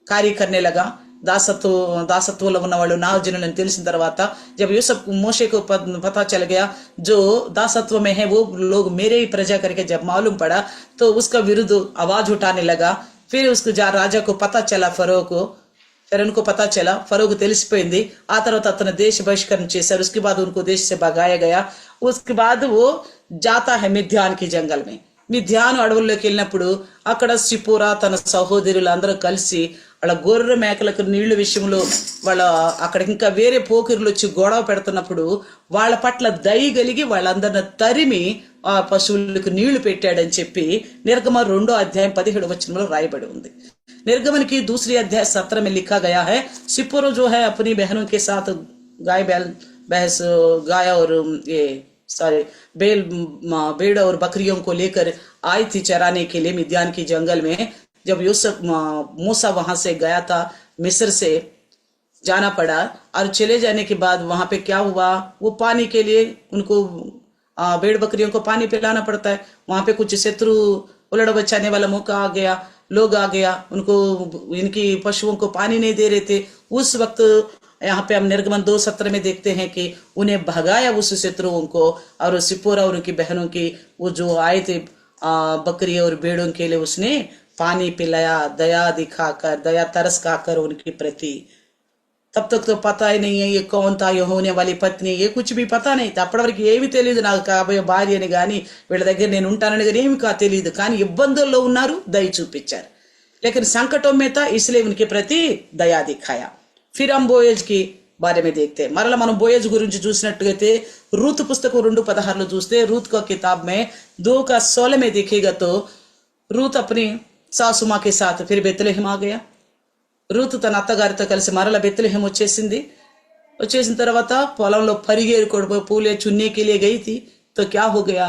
కార్య करने लगा. दासत्वలో ఉన్న వాళ్ళు నా జనులని తెలిసిన తర్వాత जब यूसुफ मोशे को पता चल गया जो दासत्व में है वो लोग मेरे ही प्रजा करके जब मालूम पड़ा तो उसका विरुद्ध आवाज उठाने लगा. फिर उसको राजा को पता चला, फरो को, फिर उनको पता चला, फरो को తెలిసిపోయింది. ఆ తర్వాత అతను దేశ బహిష్కరణ చేశారు. उसके बाद उनको देश से भगाया गया. उसके बाद वो जाता है मिद्यान की जंगल में. మిథ్యాను అడవుల్లోకి వెళ్ళినప్పుడు అక్కడ సిపోరా తన సహోదరులు అందరూ కలిసి వాళ్ళ గొర్రె మేకలకు నీళ్ల విషయంలో వాళ్ళ అక్కడ ఇంకా వేరే పోకిరులు వచ్చి గొడవ పెడుతున్నప్పుడు వాళ్ళ పట్ల దయ కలిగి వాళ్ళందరిని తరిమి ఆ పశువులకు నీళ్లు పెట్టాడని చెప్పి నిర్గమ 2వ అధ్యాయం 17వ వచనంలో రాయబడి ఉంది। निर्गमन की दूसरी अध्याय 17 में लिखा गया है, सिप्पोरो जो है अपनी बहनों के साथ गाय और ये सारे भेड़ और बकरियों को लेकर आई थी चराने के लिए मिद्यान की जंगल में। जब यूसुफ मूसा वहां से गया था, मिस्र से जाना पड़ा और चले जाने के बाद वहां पे क्या हुआ, वो पानी के लिए उनको भेड़ बकरियों को पानी पिलाना पड़ता है। वहां पे कुछ शत्रु उलड़ बचाने वाला मौका आ गया, लोग आ गया, उनको इनकी पशुओं को पानी नहीं दे रहे थे। उस वक्त यहाँ पे हम निर्गमन 2:17 में देखते हैं कि उन्हें भगाया उस शत्रुओं को, और सिप्पोरा और उनकी बहनों की वो जो आए थे बकरी और भेड़ों के लिए उसने पानी पिलाया, दया दिखाकर, दया तरस खाकर उनके प्रति। तब तक तो पता ही नहीं है ये कौन था, ये होने वाली पत्नी, ये कुछ भी पता नहीं था। అప్పటి వరకు ఏమీ తెలియదు, నాకు కాబోయే భార్య అని కానీ వీళ్ళ దగ్గర నేను ఉంటానని కానీ ఏమి తెలియదు। కానీ ఇబ్బందుల్లో ఉన్నారు, దయ చూపించారు। लेकिन संकटों में था इसलिए उनके प्रति दया दिखाया। फिर हम बोयज की बारे में देखते हैं। మరలా మనం బోయజ్ గురించి చూసినట్టుగైతే रूत पुस्तकం 2:16 చూస్తే रूत का किताब में 2:16 में देखेगा तो रूत अपनी सासू माँ के साथ फिर बेतलेहम आ गया। రూత్ తన అత్తగారితో కలిసి మరల బెత్లెహేం వచ్చేసింది। వచ్చేసిన తర్వాత పొలంలో పరిగేరు కొడుకు పూలే चुनने के लिए गई थी, तो क्या हो गया,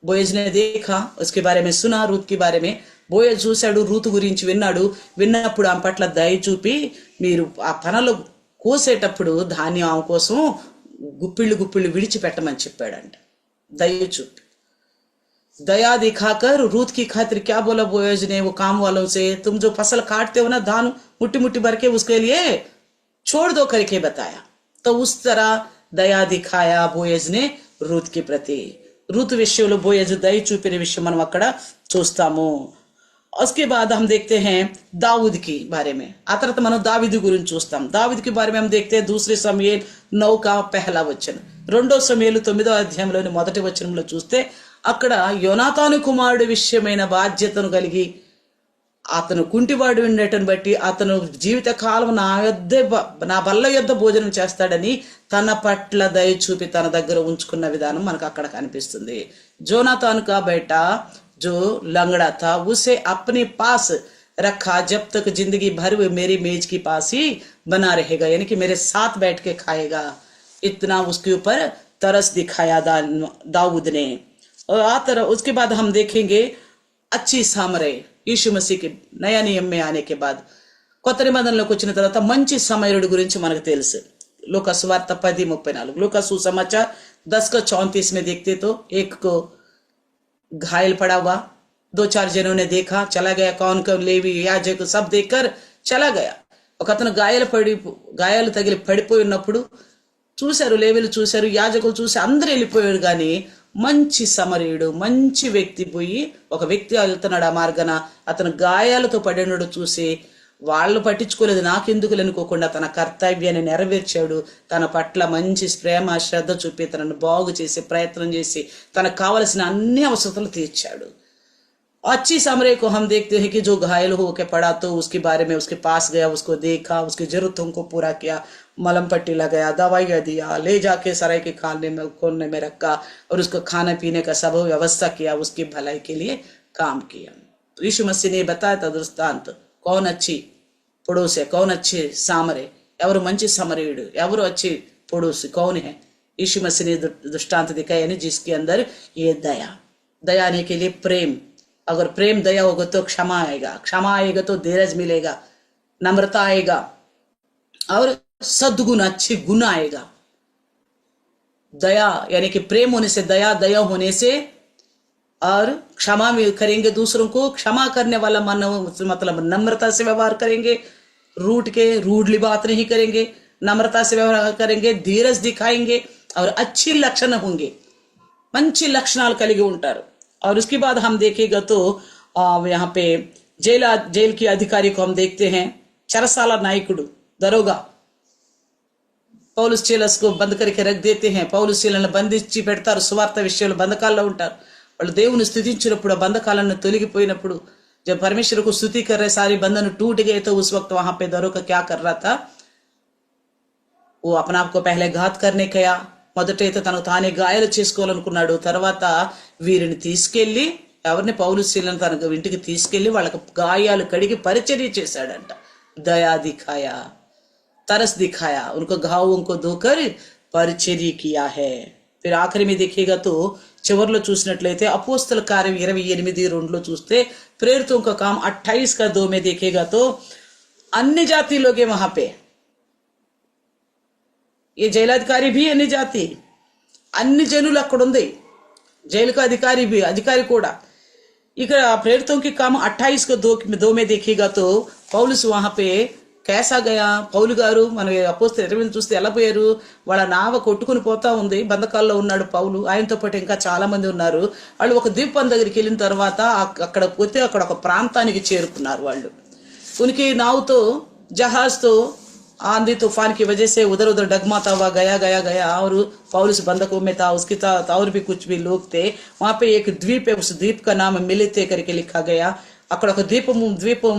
बोयज ने देखा, उसके बारे में सुना, रूत के बारे में। బోయజ్ చూశాడు, రూతు గురించి విన్నాడు। విన్నప్పుడు ఆమె పట్ల దయ చూపి మీరు ఆ పనలో కోసేటప్పుడు ధాన్యం ఆమె కోసం గుప్పిళ్ళు గుప్పిళ్ళు విడిచిపెట్టమని చెప్పాడంట, దయ చూపి। दया दिखाकर रूत की खातिर क्या बोला बोयज ने वो काम वालों से, तुम जो फसल काटते हो ना धान मुट्ठी मुट्ठी भर के उसके लिए छोड़ दो करके बताया। तो उस तरह दया दिखाया बोयज ने रूत के प्रति। रूत विषయంలో బోయజ్ దయ చూపిన విషయం మనం అక్కడ చూస్తాము। उसके बाद हम देखते हैं दाऊद की बारे में। आ తర్వాత మనం దావీదు గురించి చూస్తాం। दाऊद के बारे में हम देखते हैं दूसरे సమూయేలు 9 का पहला वचन। 2 సమూయేలు 9వ అధ్యాయంలోని మొదటి వచనంలో చూస్తే అక్కడ యోనాతాను కుమారుడు విషయమైన బాధ్యతను కలిగి అతను కుంటివాడు ఉండటం బట్టి అతను జీవిత కాలం నా బల్ల యొద్ద భోజనం చేస్తాడని తన పట్ల దయ చూపి తన దగ్గర ఉంచుకున్న విధానం మనకు అక్కడ కనిపిస్తుంది। जोनातान का बेटा जो लंगड़ा था उसे अपने पास रखा, जब तक जिंदगी भर वो मेरी मेज के पास ही बना रहेगा, यानी कि मेरे साथ बैठ के खाएगा। इतना उसके ऊपर तरस दिखाया दाऊद ने। और उसके बाद हम देखेंगे अच्छी सामरे, यीशु मसीह के नया नियम में आने के बाद కొత్త నిబంధనలోకి వచ్చిన తర్వాత మంచి సమరయుడి గురించి మనకు తెలుసు। లూకా సువార్త 10:34, लूका सुसमाचार 10:34 में देखते तो एक को घायल पड़ा हुआ, 2-4 जनों ने देखा, चला गया, कौन कौन लेवी యాజకు सब देखकर चला गया। ఒక అతను గాయాలు తగిలి పడిపోయి ఉన్నప్పుడు చూశారు, లేవీలు చూశారు, యాజకులు చూసి అందరూ వెళ్ళిపోయారు। కానీ మంచి సమరయుడు, మంచి వ్యక్తి పోయి ఒక వ్యక్తి వెళ్తున్నాడు ఆ మార్గాన, అతను గాయాలతో పడినడు చూసి వాళ్ళు పట్టించుకోలేదు, నాకెందుకు అనుకోకుండా తన కర్తవ్యాన్ని నెరవేర్చాడు। తన పట్ల మంచి ప్రేమ శ్రద్ధ చూపి తనను బాగు చేసి ప్రయత్నం చేసి తనకు కావలసిన అన్ని అవసరతలు తీర్చాడు। अच्छी समरे को हम देखते हैं कि जो घायल होकर पड़ा तो उसके बारे में उसके पास गया, उसको देखा, उसकी जरूरतों को पूरा किया, मलम पट्टी लगाया, दवाइयाँ दिया, ले जाके सराय के कोने में रखा और उसको खाने पीने का सब व्यवस्था किया, उसकी भलाई के लिए काम किया। तो यीशु मसीह ने बताया था दृष्टांत, कौन अच्छी पड़ोस है, कौन अच्छे सामरे, एवरो मंची समरेयुडु, एवरो अच्छी पड़ोसी कौन है। यीशु मसीह ने दृष्टांत दिखाया, यानी जिसके अंदर ये दया आने के लिए प्रेम, अगर प्रेम दया होगा तो क्षमा आएगा, क्षमा आएगा तो धीरज मिलेगा, नम्रता आएगा और सद्गुण अच्छे गुण आएगा। दया यानी कि प्रेम होने से दया होने से और क्षमा भी करेंगे दूसरों को, क्षमा करने वाला मन मतलब नम्रता से व्यवहार करेंगे, रूडली बात नहीं करेंगे, नम्रता से व्यवहार करेंगे, धीरज दिखाएंगे और अच्छी लक्षण होंगे, మంచి లక్షణాలు కలిగి ఉంటారు। और उसके बाद हम देखेगा तो यहाँ पे जेल की अधिकारी को हम देखते हैं, चरसाला नायकुడు दरोगा పౌలుస్ చీలస్ को बंद करके रख देते हैं। పౌలుస్ చీలను బంధించి పెడతారు, సువార్త విషయంలో బంధకాల్లో ఉంటారు। వాళ్ళు దేవుని స్తుతించినప్పుడు ఆ బంధకాలను తొలగిపోయినప్పుడు जब परमेश्वर को स्तुति कर रहे, सारे बंधन टूट गए, तो उस वक्त वहां पे दरों का क्या कर रहा था? वो अपना आपको पहले घात करने कया మొదటైతే తనకు తానే గాయాలు చేసుకోవాలనుకున్నాడు. తర్వాత వీరిని తీసుకెళ్లి ఎవరిని పౌలు శీలను తన ఇంటికి తీసుకెళ్లి వాళ్ళకి గాయాలు కడిగి పరిచర్య చేశాడంట. దయా దిఖాయా, तरस दिखाया, उनको घावों को धोकर పరిచర్య किया है. फिर आखिरी में देखिएगा तो చివర్లో చూసినట్లయితే అపోస్తల కార్యం 28:2 చూస్తే प्रेरितों का काम 28:2 में देखेगा तो अन्य जाति लोग हैं वहां पे. ये జైలాధికారి भी अन्य जाति, అన్ని జనులు అక్కడ ఉంది, జైలుకు అధికారి కూడా. ఇక్కడ प्रेरितों की काम 28:2 में देखिएगा तो పౌలుస్ वहां पे कैसा गया. పౌలు గారు మన అపోస్తల 20 చూస్తే ఎలా పోయారు? వాళ్ళ నావ కొట్టుకుని పోతా ఉంది, బంధకాల్లో ఉన్నాడు పౌలు, ఆయనతో పాటు ఇంకా చాలా మంది ఉన్నారు. వాళ్ళు ఒక ద్వీపం దగ్గరికి వెళ్ళిన తర్వాత అక్కడ పోతే అక్కడ ఒక ప్రాంతానికి చేరుకున్నారు వాళ్ళు. उनकी नाव तो जहाज तो आंधी तूफान की वजह से उधर उधर डगमाता हुआ गया और पौलुस बंधकों में था, उसके साथ और भी कुछ भी लोग थे. वहां पे एक द्वीप है, उस द्वीप का नाम मिलिते करके लिखा गया. అక్కడ ఒక ద్వీపం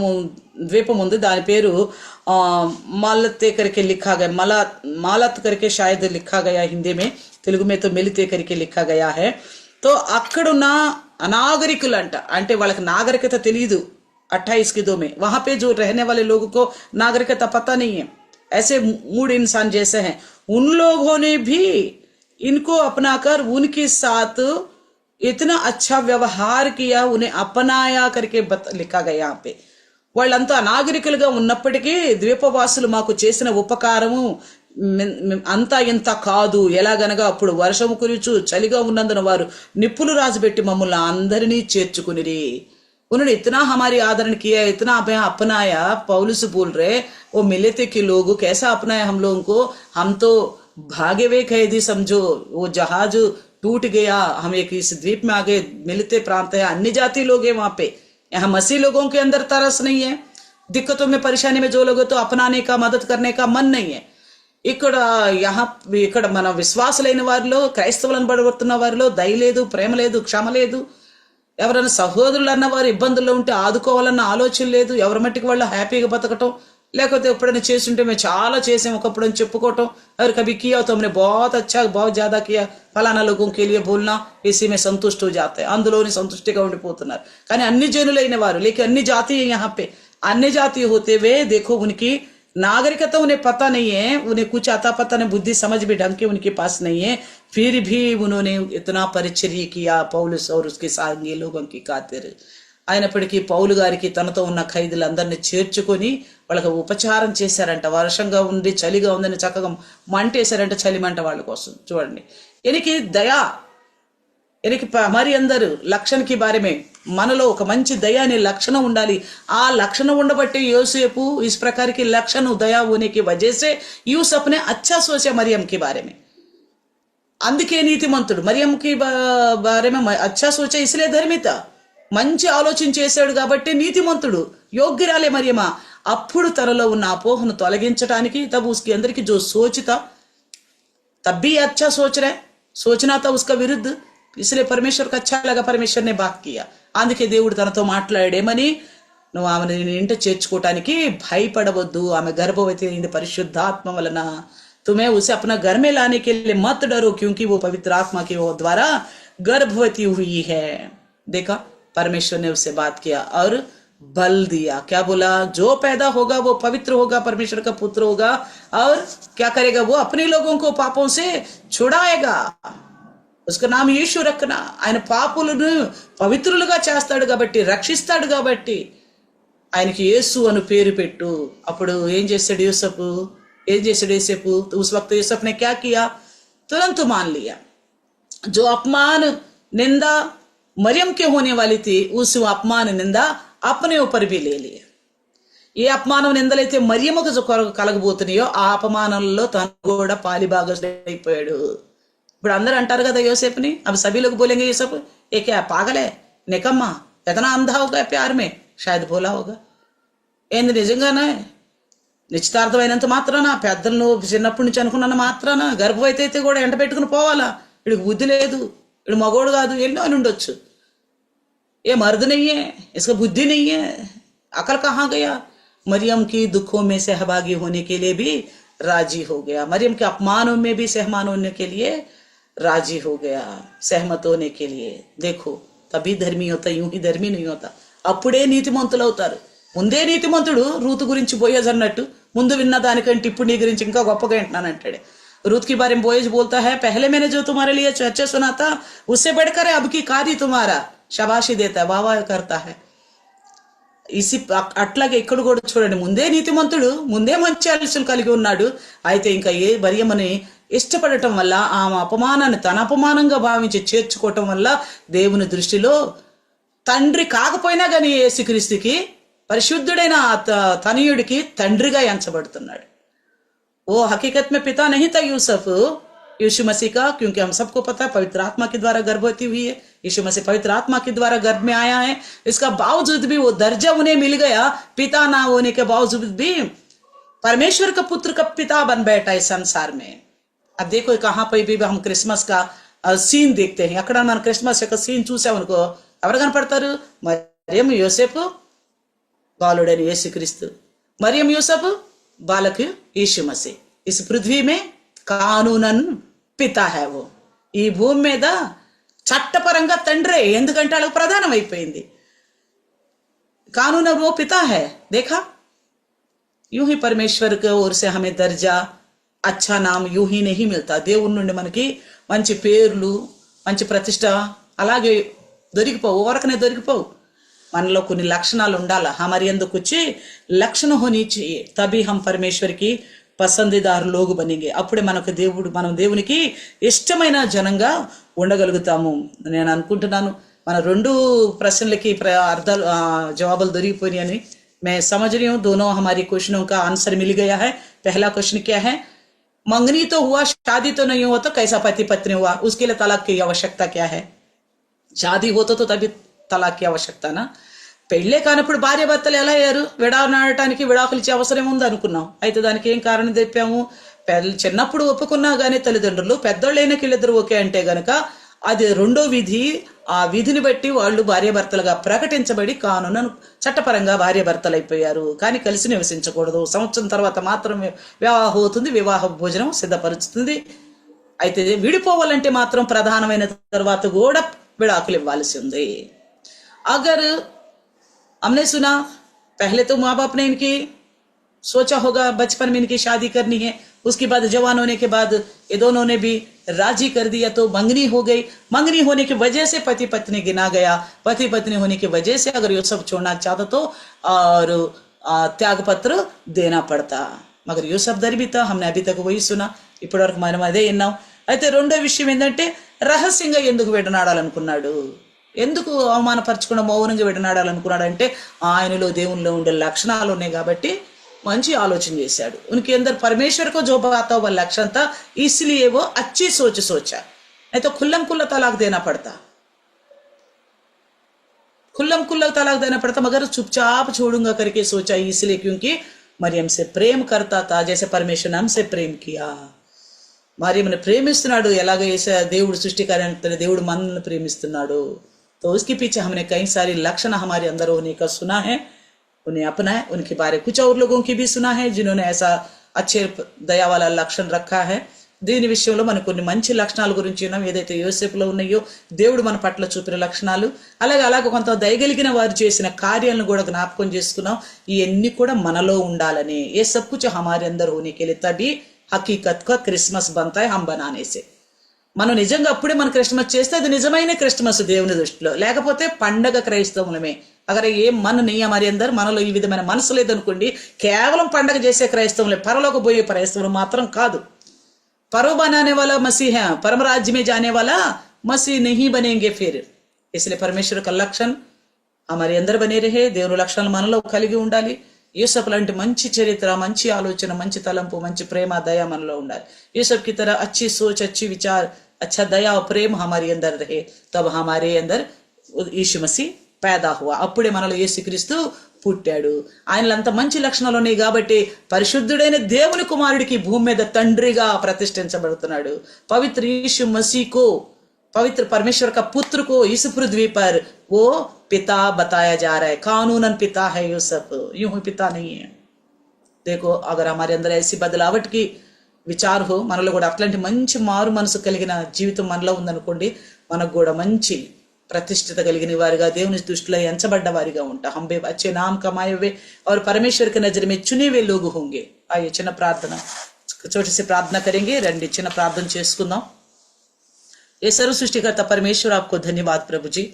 ఉంది, దాని పేరు मालते करके लिखा गया, मालत करके शायद लिखा गया हिंदी में, తెలుగు में तो मिलिते करके लिखा गया है. तो అక్కడున్న అనాగరికులు అంటే వాళ్ళకి నాగరికత తెలియదు. 28:2 में वहां पे जो रहने वाले लोगों को नागरिकता पता नहीं है, ऐसे मूड इंसान जैसे हैं, उन लोगों ने भी इनको अपनाकर उनके साथ इतना अच्छा व्यवहार किया, उन्हें अपनाया करके लिखा गया यहाँ पे. వాళ్ళంతా అనాగరికులుగా ఉన్నప్పటికీ ద్వీపవాసులు మాకు చేసిన ఉపకారము అంతా ఇంత కాదు. ఎలాగనగా అప్పుడు వర్షము కురిచు చలిగా ఉన్నందున వారు నిప్పులు రాజుబెట్టి మమ్మల్ని అందరినీ చేర్చుకునిరి. उन्होंने इतना हमारी आदरण किया, इतना अपनाया. पौलुस बोल रहे वो मिले थे कि लोग कैसा अपनाया हम लोगों को. हम तो भागे हुए कैदी समझो, वो जहाज टूट गया, हम एक इस द्वीप में आ गए. मिलते प्रांत है, अन्य जाति लोग हैं वहां पे. यहाँ मसीह लोगों के अंदर तरस नहीं है, दिक्कतों में परेशानी में जो लोग तो अपनाने का मदद करने का मन नहीं है. ఇక్కడ మన విశ్వాసులైన వారిలో, క్రైస్తవులను పడగొడుతున్న వారిలో దయ లేదు, ప్రేమ లేదు, క్షమ లేదు. ఎవరైనా సహోదరులు అన్నవారు ఇబ్బందుల్లో ఉంటే ఆదుకోవాలన్న ఆలోచన లేదు. ఎవరి మట్టికి వాళ్ళు హ్యాపీగా బతకటం, లేకపోతే ఎప్పుడైనా చేస్తుంటే మేము చాలా చేసాం ఒకప్పుడు అని చెప్పుకోవటం. और कभी किया तो हमने बहुत अच्छा बहुत ज्यादा किया, फलाना लोगों के लिए बोलना, इसी में संतुष्ट हो जाते हैं, అందులోని సంతుష్టిగా ఉండిపోతున్నారు. కానీ అన్ని జనులైన వారు, లేక అన్ని జాతి यहाँ पे अन्य जाति होते हुए देखो उनकी नागरिकता उन्हें पता नहीं है, उन्हें कुछ आता पता नहीं, बुद्धि समझ भी ढंग के उनके पास नहीं है. फिर भी उन्होंने इतना परिचर्य किया पौलुस और उसके साथी लोगों की खातिर. అయినప్పటికీ పౌలు గారికి తనతో ఉన్న ఖైదీలందరినీ చేర్చుకొని వాళ్ళకి ఉపచారం చేశారంట. వర్షంగా ఉంది, చలిగా ఉందని చక్కగా మంటేశారంట, చలి మంట వాళ్ళ కోసం. చూడండి, ఎనికి దయా, ఎనికి మరి అందరు లక్షణ కి బారే మే మనలో ఒక మంచి దయ అనే లక్షణం ఉండాలి. ఆ లక్షణం ఉండబట్టి యోసేపు इस प्रकार की लक्षण दया होने की वजह से यूसुफ ने अच्छा सोचा मरियम के बारे में. అందుకే నీతిమంతుడు. మరియం కి బారే మే अच्छा सोचा इसलिए धर्मिता, మంచి ఆలోచన చేశాడు కాబట్టి నీతిమంతుడు. యోగ్యురాలే మరియమా. అప్పుడు తనలో ఉన్న అపోహను తొలగించడానికి तब उसके अंदर की जो सोचता तब भी अच्छा सोच रहे, सोचना था उसका विरुद्ध, इसलिए परमेश्वर का अच्छा लगा, परमेश्वर ने बात किया. అందుకే దేవుడు తనతో మాట్లాడేమని, నువ్వు ఆమెను ఇంట చేర్చుకోవటానికి భయపడవద్దు, ఆమె గర్భవతి అయింది పరిశుద్ధాత్మ వలన. तुम्हें उसे अपना घर में लाने के लिए मत डरो, क्योंकि वो पवित्र आत्मा के द्वारा गर्भवती हुई है. देखा, परमेश्वर ने उससे बात किया और बल दिया. क्या बोला? जो पैदा होगा वो पवित्र होगा, परमेश्वर का पुत्र होगा, और क्या करेगा? वो अपने लोगों को पापों से छुड़ाएगा. उसका नाम యేసు రక్కనా. ఆయన పాపులను పవిత్రులుగా చేస్తాడు కాబట్టి, రక్షిస్తాడు కాబట్టి ఆయనకి యేసు అను పేరు పెట్టు. అప్పుడు ఏం చేశాడు యూసఫ్? उस वक्त यूसुफ ने क्या किया? तुरंत मान लिया. जो अपमान निंदा मरियम के होने वाली थी, उस अपमान निंदा अपने ऊपर भी ले लिया. ఏ అపమానం నిందలైతే మరియమ్మకు కలగబోతున్నాయో ఆ అపమానంలో తను కూడా పాలిభాగస్తుడైపోయాడు. ఇప్పుడు అందరూ అంటారు కదా యోసేపుని, అవి सभी लोग बोलेंगे यूसुफ ये क्या पागल है, निकम्मा, इतना अंधा होगा प्यार में, शायद बोला होगा. ఏంది నిజంగానే నిశ్చితార్థమైనంత మాత్రాన, పెద్దలను చిన్నప్పటి నుంచి అనుకున్న మాత్రాన, గర్భవతి అయితే కూడా ఎంట పెట్టుకుని పోవాలా, వీడికి బుద్ధి లేదు, వీడు మగోడు కాదు, ఎన్నో అని ఉండొచ్చు. ये मर्द नहीं है, इसका बुद्धि नहीं है, अकल कहाँ गया। मरियम की दुखों में सहभागी होने के लिए भी राजी हो गया, मरियम के अपमानों में भी सहमान होने के लिए राजी हो गया, सहमत होने के लिए। देखो तभी धर्मी होता, यूं ही धर्मी नहीं होता। అప్పుడే నీతిమంతులు అవుతారు. ముందే నీతిమంతుడు రూతు గురించి బోయజ్ అన్నట్టు, ముందు విన్న దానికంటే ఇప్పుడు నీ గురించి ఇంకా గొప్పగా వింటున్నాను అంటాడు. रूत के बारे में बोयज बोलता है, पहले मैंने जो तुम्हारे लिए चर्चा सुना था उससे बढ़कर है अब की कार्य तुम्हारा, शाबाशी देता है, वाह वाह करता है. ఇసి అట్లాగే ఇక్కడ కూడా చూడండి, ముందే నీతిమంతుడు, ముందే మంచి ఆలోచనలు కలిగి ఉన్నాడు. అయితే ఇంకా ఏ మరియమ్మని ఇష్టపడటం వల్ల, ఆమె అపమానాన్ని తన అపమానంగా భావించి చేర్చుకోవటం వల్ల దేవుని దృష్టిలో తండ్రి కాకపోయినా కానీ యేసుక్రీస్తుకి, పరిశుద్ధుడైన తనయుడికి తండ్రిగా ఎంచబడుతున్నాడు. वो हकीकत में पिता नहीं था यूसुफ, यीशु मसीह का, क्योंकि हम सबको पता है पवित्र आत्मा के द्वारा गर्भवती हुई है, यीशु मसीह पवित्र आत्मा के द्वारा गर्भ में आया है. इसका बावजूद भी वो दर्जा उन्हें मिल गया, पिता ना होने के बावजूद भी परमेश्वर का पुत्र का पिता बन बैठा इस संसार में. अब देखो कहाँ पर भी हम क्रिसमस का सीन देखते हैं. अక్కడ మనం క్రిస్మస్ యొక్క సీన్ చూసామనుకో ఎవరు కనపడతారు? మరియం యోసేపు, బాలుడైన యేసుక్రీస్తు. మరియం యోసేపు, బాలక్ यीशु मसीह. इस पृथ्वी में కానూనన్ పితా है वो. ఈ భూమి మీద చట్టపరంగా తండ్రే, ఎందుకంటే వాళ్ళకు ప్రధానం అయిపోయింది. कानून वो पिता है. देखा, यूं ही परमेश्वर की ओर से हमें दर्जा, अच्छा नाम यूं ही नहीं मिलता. దేవుని నుండి మనకి మంచి పేర్లు, మంచి ప్రతిష్ట అలాగే దొరికిపోవు, వరకనే దొరికిపోవు. మనలో కొన్ని లక్షణాలు ఉండాలా. हमारे अंदर कुछ लक्षण होनी चाहिए, तभी हम परमेश्वर की పసందీదారు లోగు బనిగే. అప్పుడే మనకు మనం దేవునికి ఇష్టమైన జనంగా ఉండగలుగుతాము. నేను అనుకుంటున్నాను మన రెండు ప్రశ్నలకి అర్థాలు జవాబులు దొరికిపోయినాయని. मैं समझ रही हूँ दोनों हमारी क्वेश्चनों का आंसर मिल गया है. पहला क्वेश्चन क्या है? मंगनी तो हुआ, शादी तो नहीं हुआ, तो कैसा पति पत्नी हुआ? उसके लिए तलाक की आवश्यकता क्या है? शादी होता तो तभी तलाक की आवश्यकता ना. పెళ్ళే కానప్పుడు భార్య భర్తలు ఎలా అయ్యారు? విడానాడటానికి విడాకులు ఇచ్చే అవసరం ఉంది అనుకున్నాం. అయితే దానికి ఏం కారణం చెప్పాము? చిన్నప్పుడు ఒప్పుకున్నా గానీ తల్లిదండ్రులు, పెద్దోళ్ళైన వీళ్ళిద్దరు ఓకే అంటే గనక అది రెండో విధి. ఆ విధిని బట్టి వాళ్ళు భార్య భర్తలుగా ప్రకటించబడి కానూను చట్టపరంగా భార్య భర్తలు అయిపోయారు. కానీ కలిసి నివసించకూడదు. సంవత్సరం తర్వాత మాత్రమే వివాహం అవుతుంది, వివాహ భోజనం సిద్ధపరుస్తుంది. అయితే విడిపోవాలంటే మాత్రం ప్రధానమైన తర్వాత కూడా విడాకులు ఇవ్వాల్సి ఉంది. అగర్ हमने सुना पहले तो माँ बाप ने इनकी सोचा होगा बचपन में इनकी शादी करनी है, उसके बाद जवान होने के बाद ये दोनों ने भी राजी कर दिया तो मंगनी हो गई. मंगनी होने की वजह से पति पत्नी गिना गया. पति पत्नी होने की वजह से अगर ये सब छोड़ना चाहता तो और त्याग पत्र देना पड़ता. मगर ये सब दर भी था, हमने अभी तक वही सुना. ఇప్పటి వరకు మనం అదే విన్నాం. అయితే రెండో విషయం ఏంటంటే రహస్యంగా ఎందుకు విడనాడాలనుకున్నాడు, ఎందుకు అవమానపరచకుండా మౌనంగా విడనాడాలనుకున్నాడు అంటే ఆయనలో దేవునిలో ఉండే లక్షణాలు ఉన్నాయి కాబట్టి మంచి ఆలోచన చేశాడు. उनके अंदर परमेश्वर को जो बात वो लक्षण था, इसलिए वो अच्छी सोच सोचा. नहीं तो खुल्लम खुल्ला तलाक देना पड़ता, खुल्लम खुल्ला तलाक देना पड़ता. मगर चुपचाप छोड़ूंगा करके सोचा, इसलिए क्योंकि मरियम से प्रेम करता था जैसे परमेश्वर ने हमसे प्रेम किया. మరియంని ప్రేమిస్తున్నాడు. ఎలాగ దేవుడు సృష్టికార్యాన్ని దేవుడు మనల్ని ప్రేమిస్తున్నాడు. तो उसके पीछे हमने कई सारी लक्षण हमारे अंदर होने का सुना है, उन्हें अपनाए. उनके बारे कुछ और लोगों की भी सुना है जिन्होंने ऐसा अच्छे दया वाला लक्षण रखा है. దీని విషయంలో మనకు కొన్ని మంచి లక్షణాల గురించి విన్నాం. ఏదైతే యోసేపులో ఉన్నాయో దేవుడు మన పట్ల చూపిన లక్షణాలు, అలాగే కొంత దయగలిగిన వారు చేసిన కార్యాలను కూడా జ్ఞాపకం చేసుకున్నాం. ఇవన్నీ కూడా మనలో ఉండాలని. ఏ సబ్ కుచ్ హమారే అందర్ హోనే కే లియే తబీ హకీకత్ కా క్రిస్మస్ బన్తా హై హమ్ బనానే సే. మనం నిజంగా అప్పుడే మన క్రిస్మస్ చేస్తే అది నిజమైన క్రిస్మస్ దేవుని దృష్టిలో. లేకపోతే పండగ క్రైస్తవులమే. అగర్ ఏ మన నియమ మరి అందరు మనలో ఈ విధమైన మనసు లేదనుకోండి, కేవలం పండగ చేసే క్రైస్తవులే, పరలోకి పోయే క్రైస్తవులు మాత్రం కాదు. पर्व बनाने वाला मसीह है, परम राज्य में जाने वाला मसीह नहीं बनेंगे फिर. इसलिए परमेश्वर का लक्षण हमारे अंदर बने रहे. దేవుని లక్షణాలు మనలో కలిగి ఉండాలి. యూసఫ్ లాంటి మంచి చరిత్ర, మంచి ఆలోచన, మంచి తలంపు, మంచి ప్రేమ, దయ మనలో ఉండాలి. యూసఫ్ की तरह अच्छी सोच, अच्छी विचार, अच्छा दया और प्रेम हमारे अंदर रहे, तब हमारे अंदर यीशु मसीह पैदा हुआ. అప్పుడే మనలో యేసుక్రీస్తు పుట్టాడు. ఆయనలో అంత మంచి లక్షణాలు ఉన్నాయి కాబట్టి పరిశుద్ధుడైన దేవుని కుమారుడికి భూమి మీద తండ్రిగా ప్రతిష్ఠించబడుతున్నాడు. పవిత్ర यीशु मसीह को, पवित्र परमेश्वर का पुत्र को इस पृथ्वी पर वो पिता बताया जा रहा है, कानूनन पिता है यूसुफ, यूं ही पिता नहीं है। देखो अगर हमारे अंदर ऐसी बदलावट की విచార్ హో, మనలో కూడా అట్లాంటి మంచి మారు మనసు కలిగిన జీవితం మనలో ఉందనుకోండి, మనకు కూడా మంచి ప్రతిష్ఠిత కలిగిన వారిగా, దేవుని దృష్టిలో ఎంచబడ్డ వారిగా ఉంటాం. हम भी अच्छे नाम कमाए हुए और परमेश्वर की नजर में चुने हुए लोग होंगे. आइए చిన్న ప్రార్థన, छोटी सी प्रार्थना करेंगे. రండి చిన్న ప్రార్థన చేసుకుందాం. ये सर्व सृष्टिकर्ता परमेश्वर आपको धन्यवाद प्रभु जी.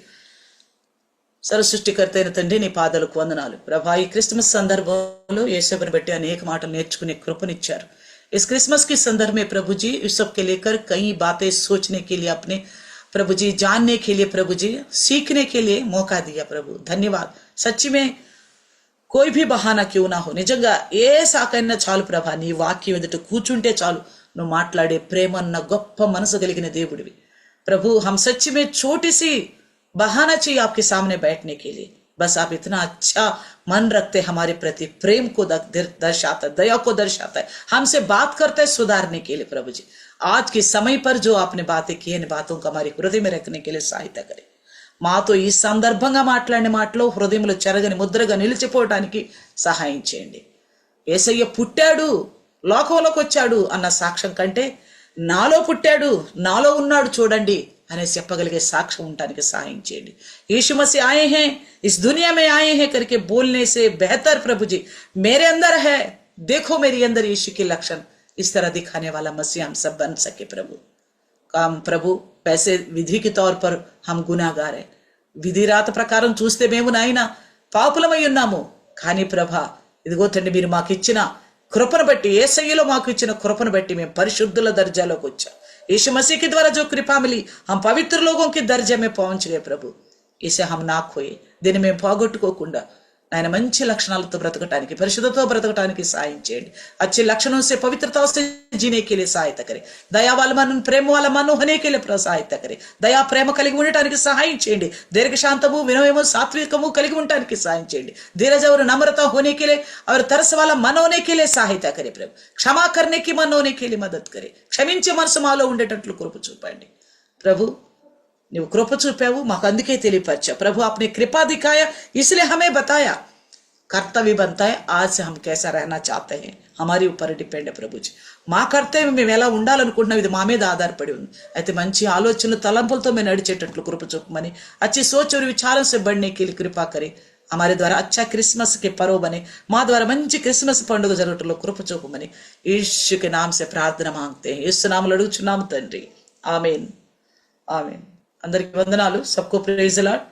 सर्व सृष्टिकर्త అయిన తండ్రి నీ పాదాలకు వందనాలు ప్రభా. ఈ క్రిస్మస్ సందర్భంలో యేసుని బట్టి అనేక మాటలు నేర్చుకునే కృపనిచ్చారు. इस क्रिसमस के संदर्भ में प्रभु जी इस सब के लेकर कई बातें सोचने के लिए, अपने प्रभु जी जानने के लिए, प्रभु जी सीखने के लिए मौका दिया प्रभु. धन्यवाद. सच्ची में कोई भी बहाना क्यों ना हो, నిజంగా ఏ సాకైనా చాలు ప్రభా, నీ వాక్యం ఎదుట కూర్చుంటే చాలు, నువ్వు మాట్లాడే ప్రేమ అన్న గొప్ప మనసు కలిగిన దేవుడివి प्रभु. हम सच्ची में छोटी सी बहाना चाहिए आपके सामने बैठने के लिए, बस आप इतना अच्छा मन रखते, हमारे प्रति प्रेम को दर्शाता है, दया को दर्शाता है, हमसे बात करता है सुधारने के लिए प्रभु जी. आज के समय पर जो आपने बातें की, इन बातों को हमारे हृदय में रखने के लिए सहायता करें. మాతో ఈ సందర్భంగా మాట్లాడిన మాటలో హృదయంలో చెరగని ముద్రగా నిలిచిపోవటానికి సహాయం చేయండి. యేసయ్య పుట్టాడు, లోకంలోకి వచ్చాడు అన్న సాక్ష్యం కంటే నాలో పుట్టాడు, నాలో ఉన్నాడు చూడండి अने చెప్పగలిగే సాక్ష్యం ఉండడానికి సహాయం చేయండి. यीशु मसीह आए हैं, इस दुनिया में आए हैं करके बोलने से बेहतर प्रभु जी मेरे अंदर है, देखो मेरे अंदर यीशु के लक्षण, इस तरह दिखाने वाला मसीह हम सब बन सके प्रभु. काम प्रभु पैसे विधि के तौर पर हम गुनाहगार है, విధి రాత ప్రకారం చూస్తే మేము నాయన పాపులమై ఉన్నాము. కానీ ప్రభా ఇదిగో తండ్రి, మీరు మాకు ఇచ్చిన కృపను బట్టి, యేసయ్యలో మాకు ఇచ్చిన కృపను బట్టి మేము పరిశుద్ధుల దర్జాలోకి వచ్చాం. यीशु मसीह के द्वारा जो कृपा मिली, हम पवित्र लोगों के दर्जे में पहुंच गए प्रभु. इसे हम ना खोए, దీన్ని మేము పోగొట్టుకోకుండా ఆయన మంచి లక్షణాలతో బ్రతకటానికి, పరిశుద్ధతో బ్రతకటానికి సహాయం చేయండి. अच्छे लक्षणों से, पवित्रता से जीने के लिए सहायता करें. दया वाला मन, प्रेम वाला मन होने के लिए सहायता करें. దయా ప్రేమ కలిగి ఉండటానికి సహాయం చేయండి. దీర్ఘశాంతము, వినయము, సాత్వికము కలిగి ఉండటానికి సహాయం చేయండి. धीरज और नम्रता होने के लिए और तरस वाला मन होने के लिए सहायता करें प्रभु. क्षमा करने की मन होने के लिए मदद करें. క్షమించే మనసు మాలో ఉండేటట్లు కృప చూపండి प्रभु. నువ్వు కృప చూపావు, మాకు అందుకే తెలియపరచావు ప్రభు. आपने कृपा दिखाया इसलिए हमें बताया. कर्तव्य बनता है आज से हम कैसा रहना चाहते हैं, हमारे ऊपर डिपेंड है प्रभु जी. మా కర్తవ్యం మేము ఎలా ఉండాలనుకుంటున్నాం, ఇది మా మీద ఆధారపడి ఉంది. అయితే మంచి ఆలోచనలు, తలంపులతో మేము నడిచేటట్లు కృప చూపమని, अच्छी सोच और विचारों से बढ़ने के लिए कृपा करें. हमारे द्वारा अच्छा क्रिसमस के पर्व बने, మా ద్వారా మంచి క్రిస్మస్ పండుగ జరగటంలో కృప చూపమని యేసు के नाम से प्रार्थना मांगते हैं. యేసు నామములో అడుగుచున్నాము తండ్రి, ఆమేన్ ఆమేన్. అందరికీ వందనాలు. सबको प्रेज द लॉर्ड.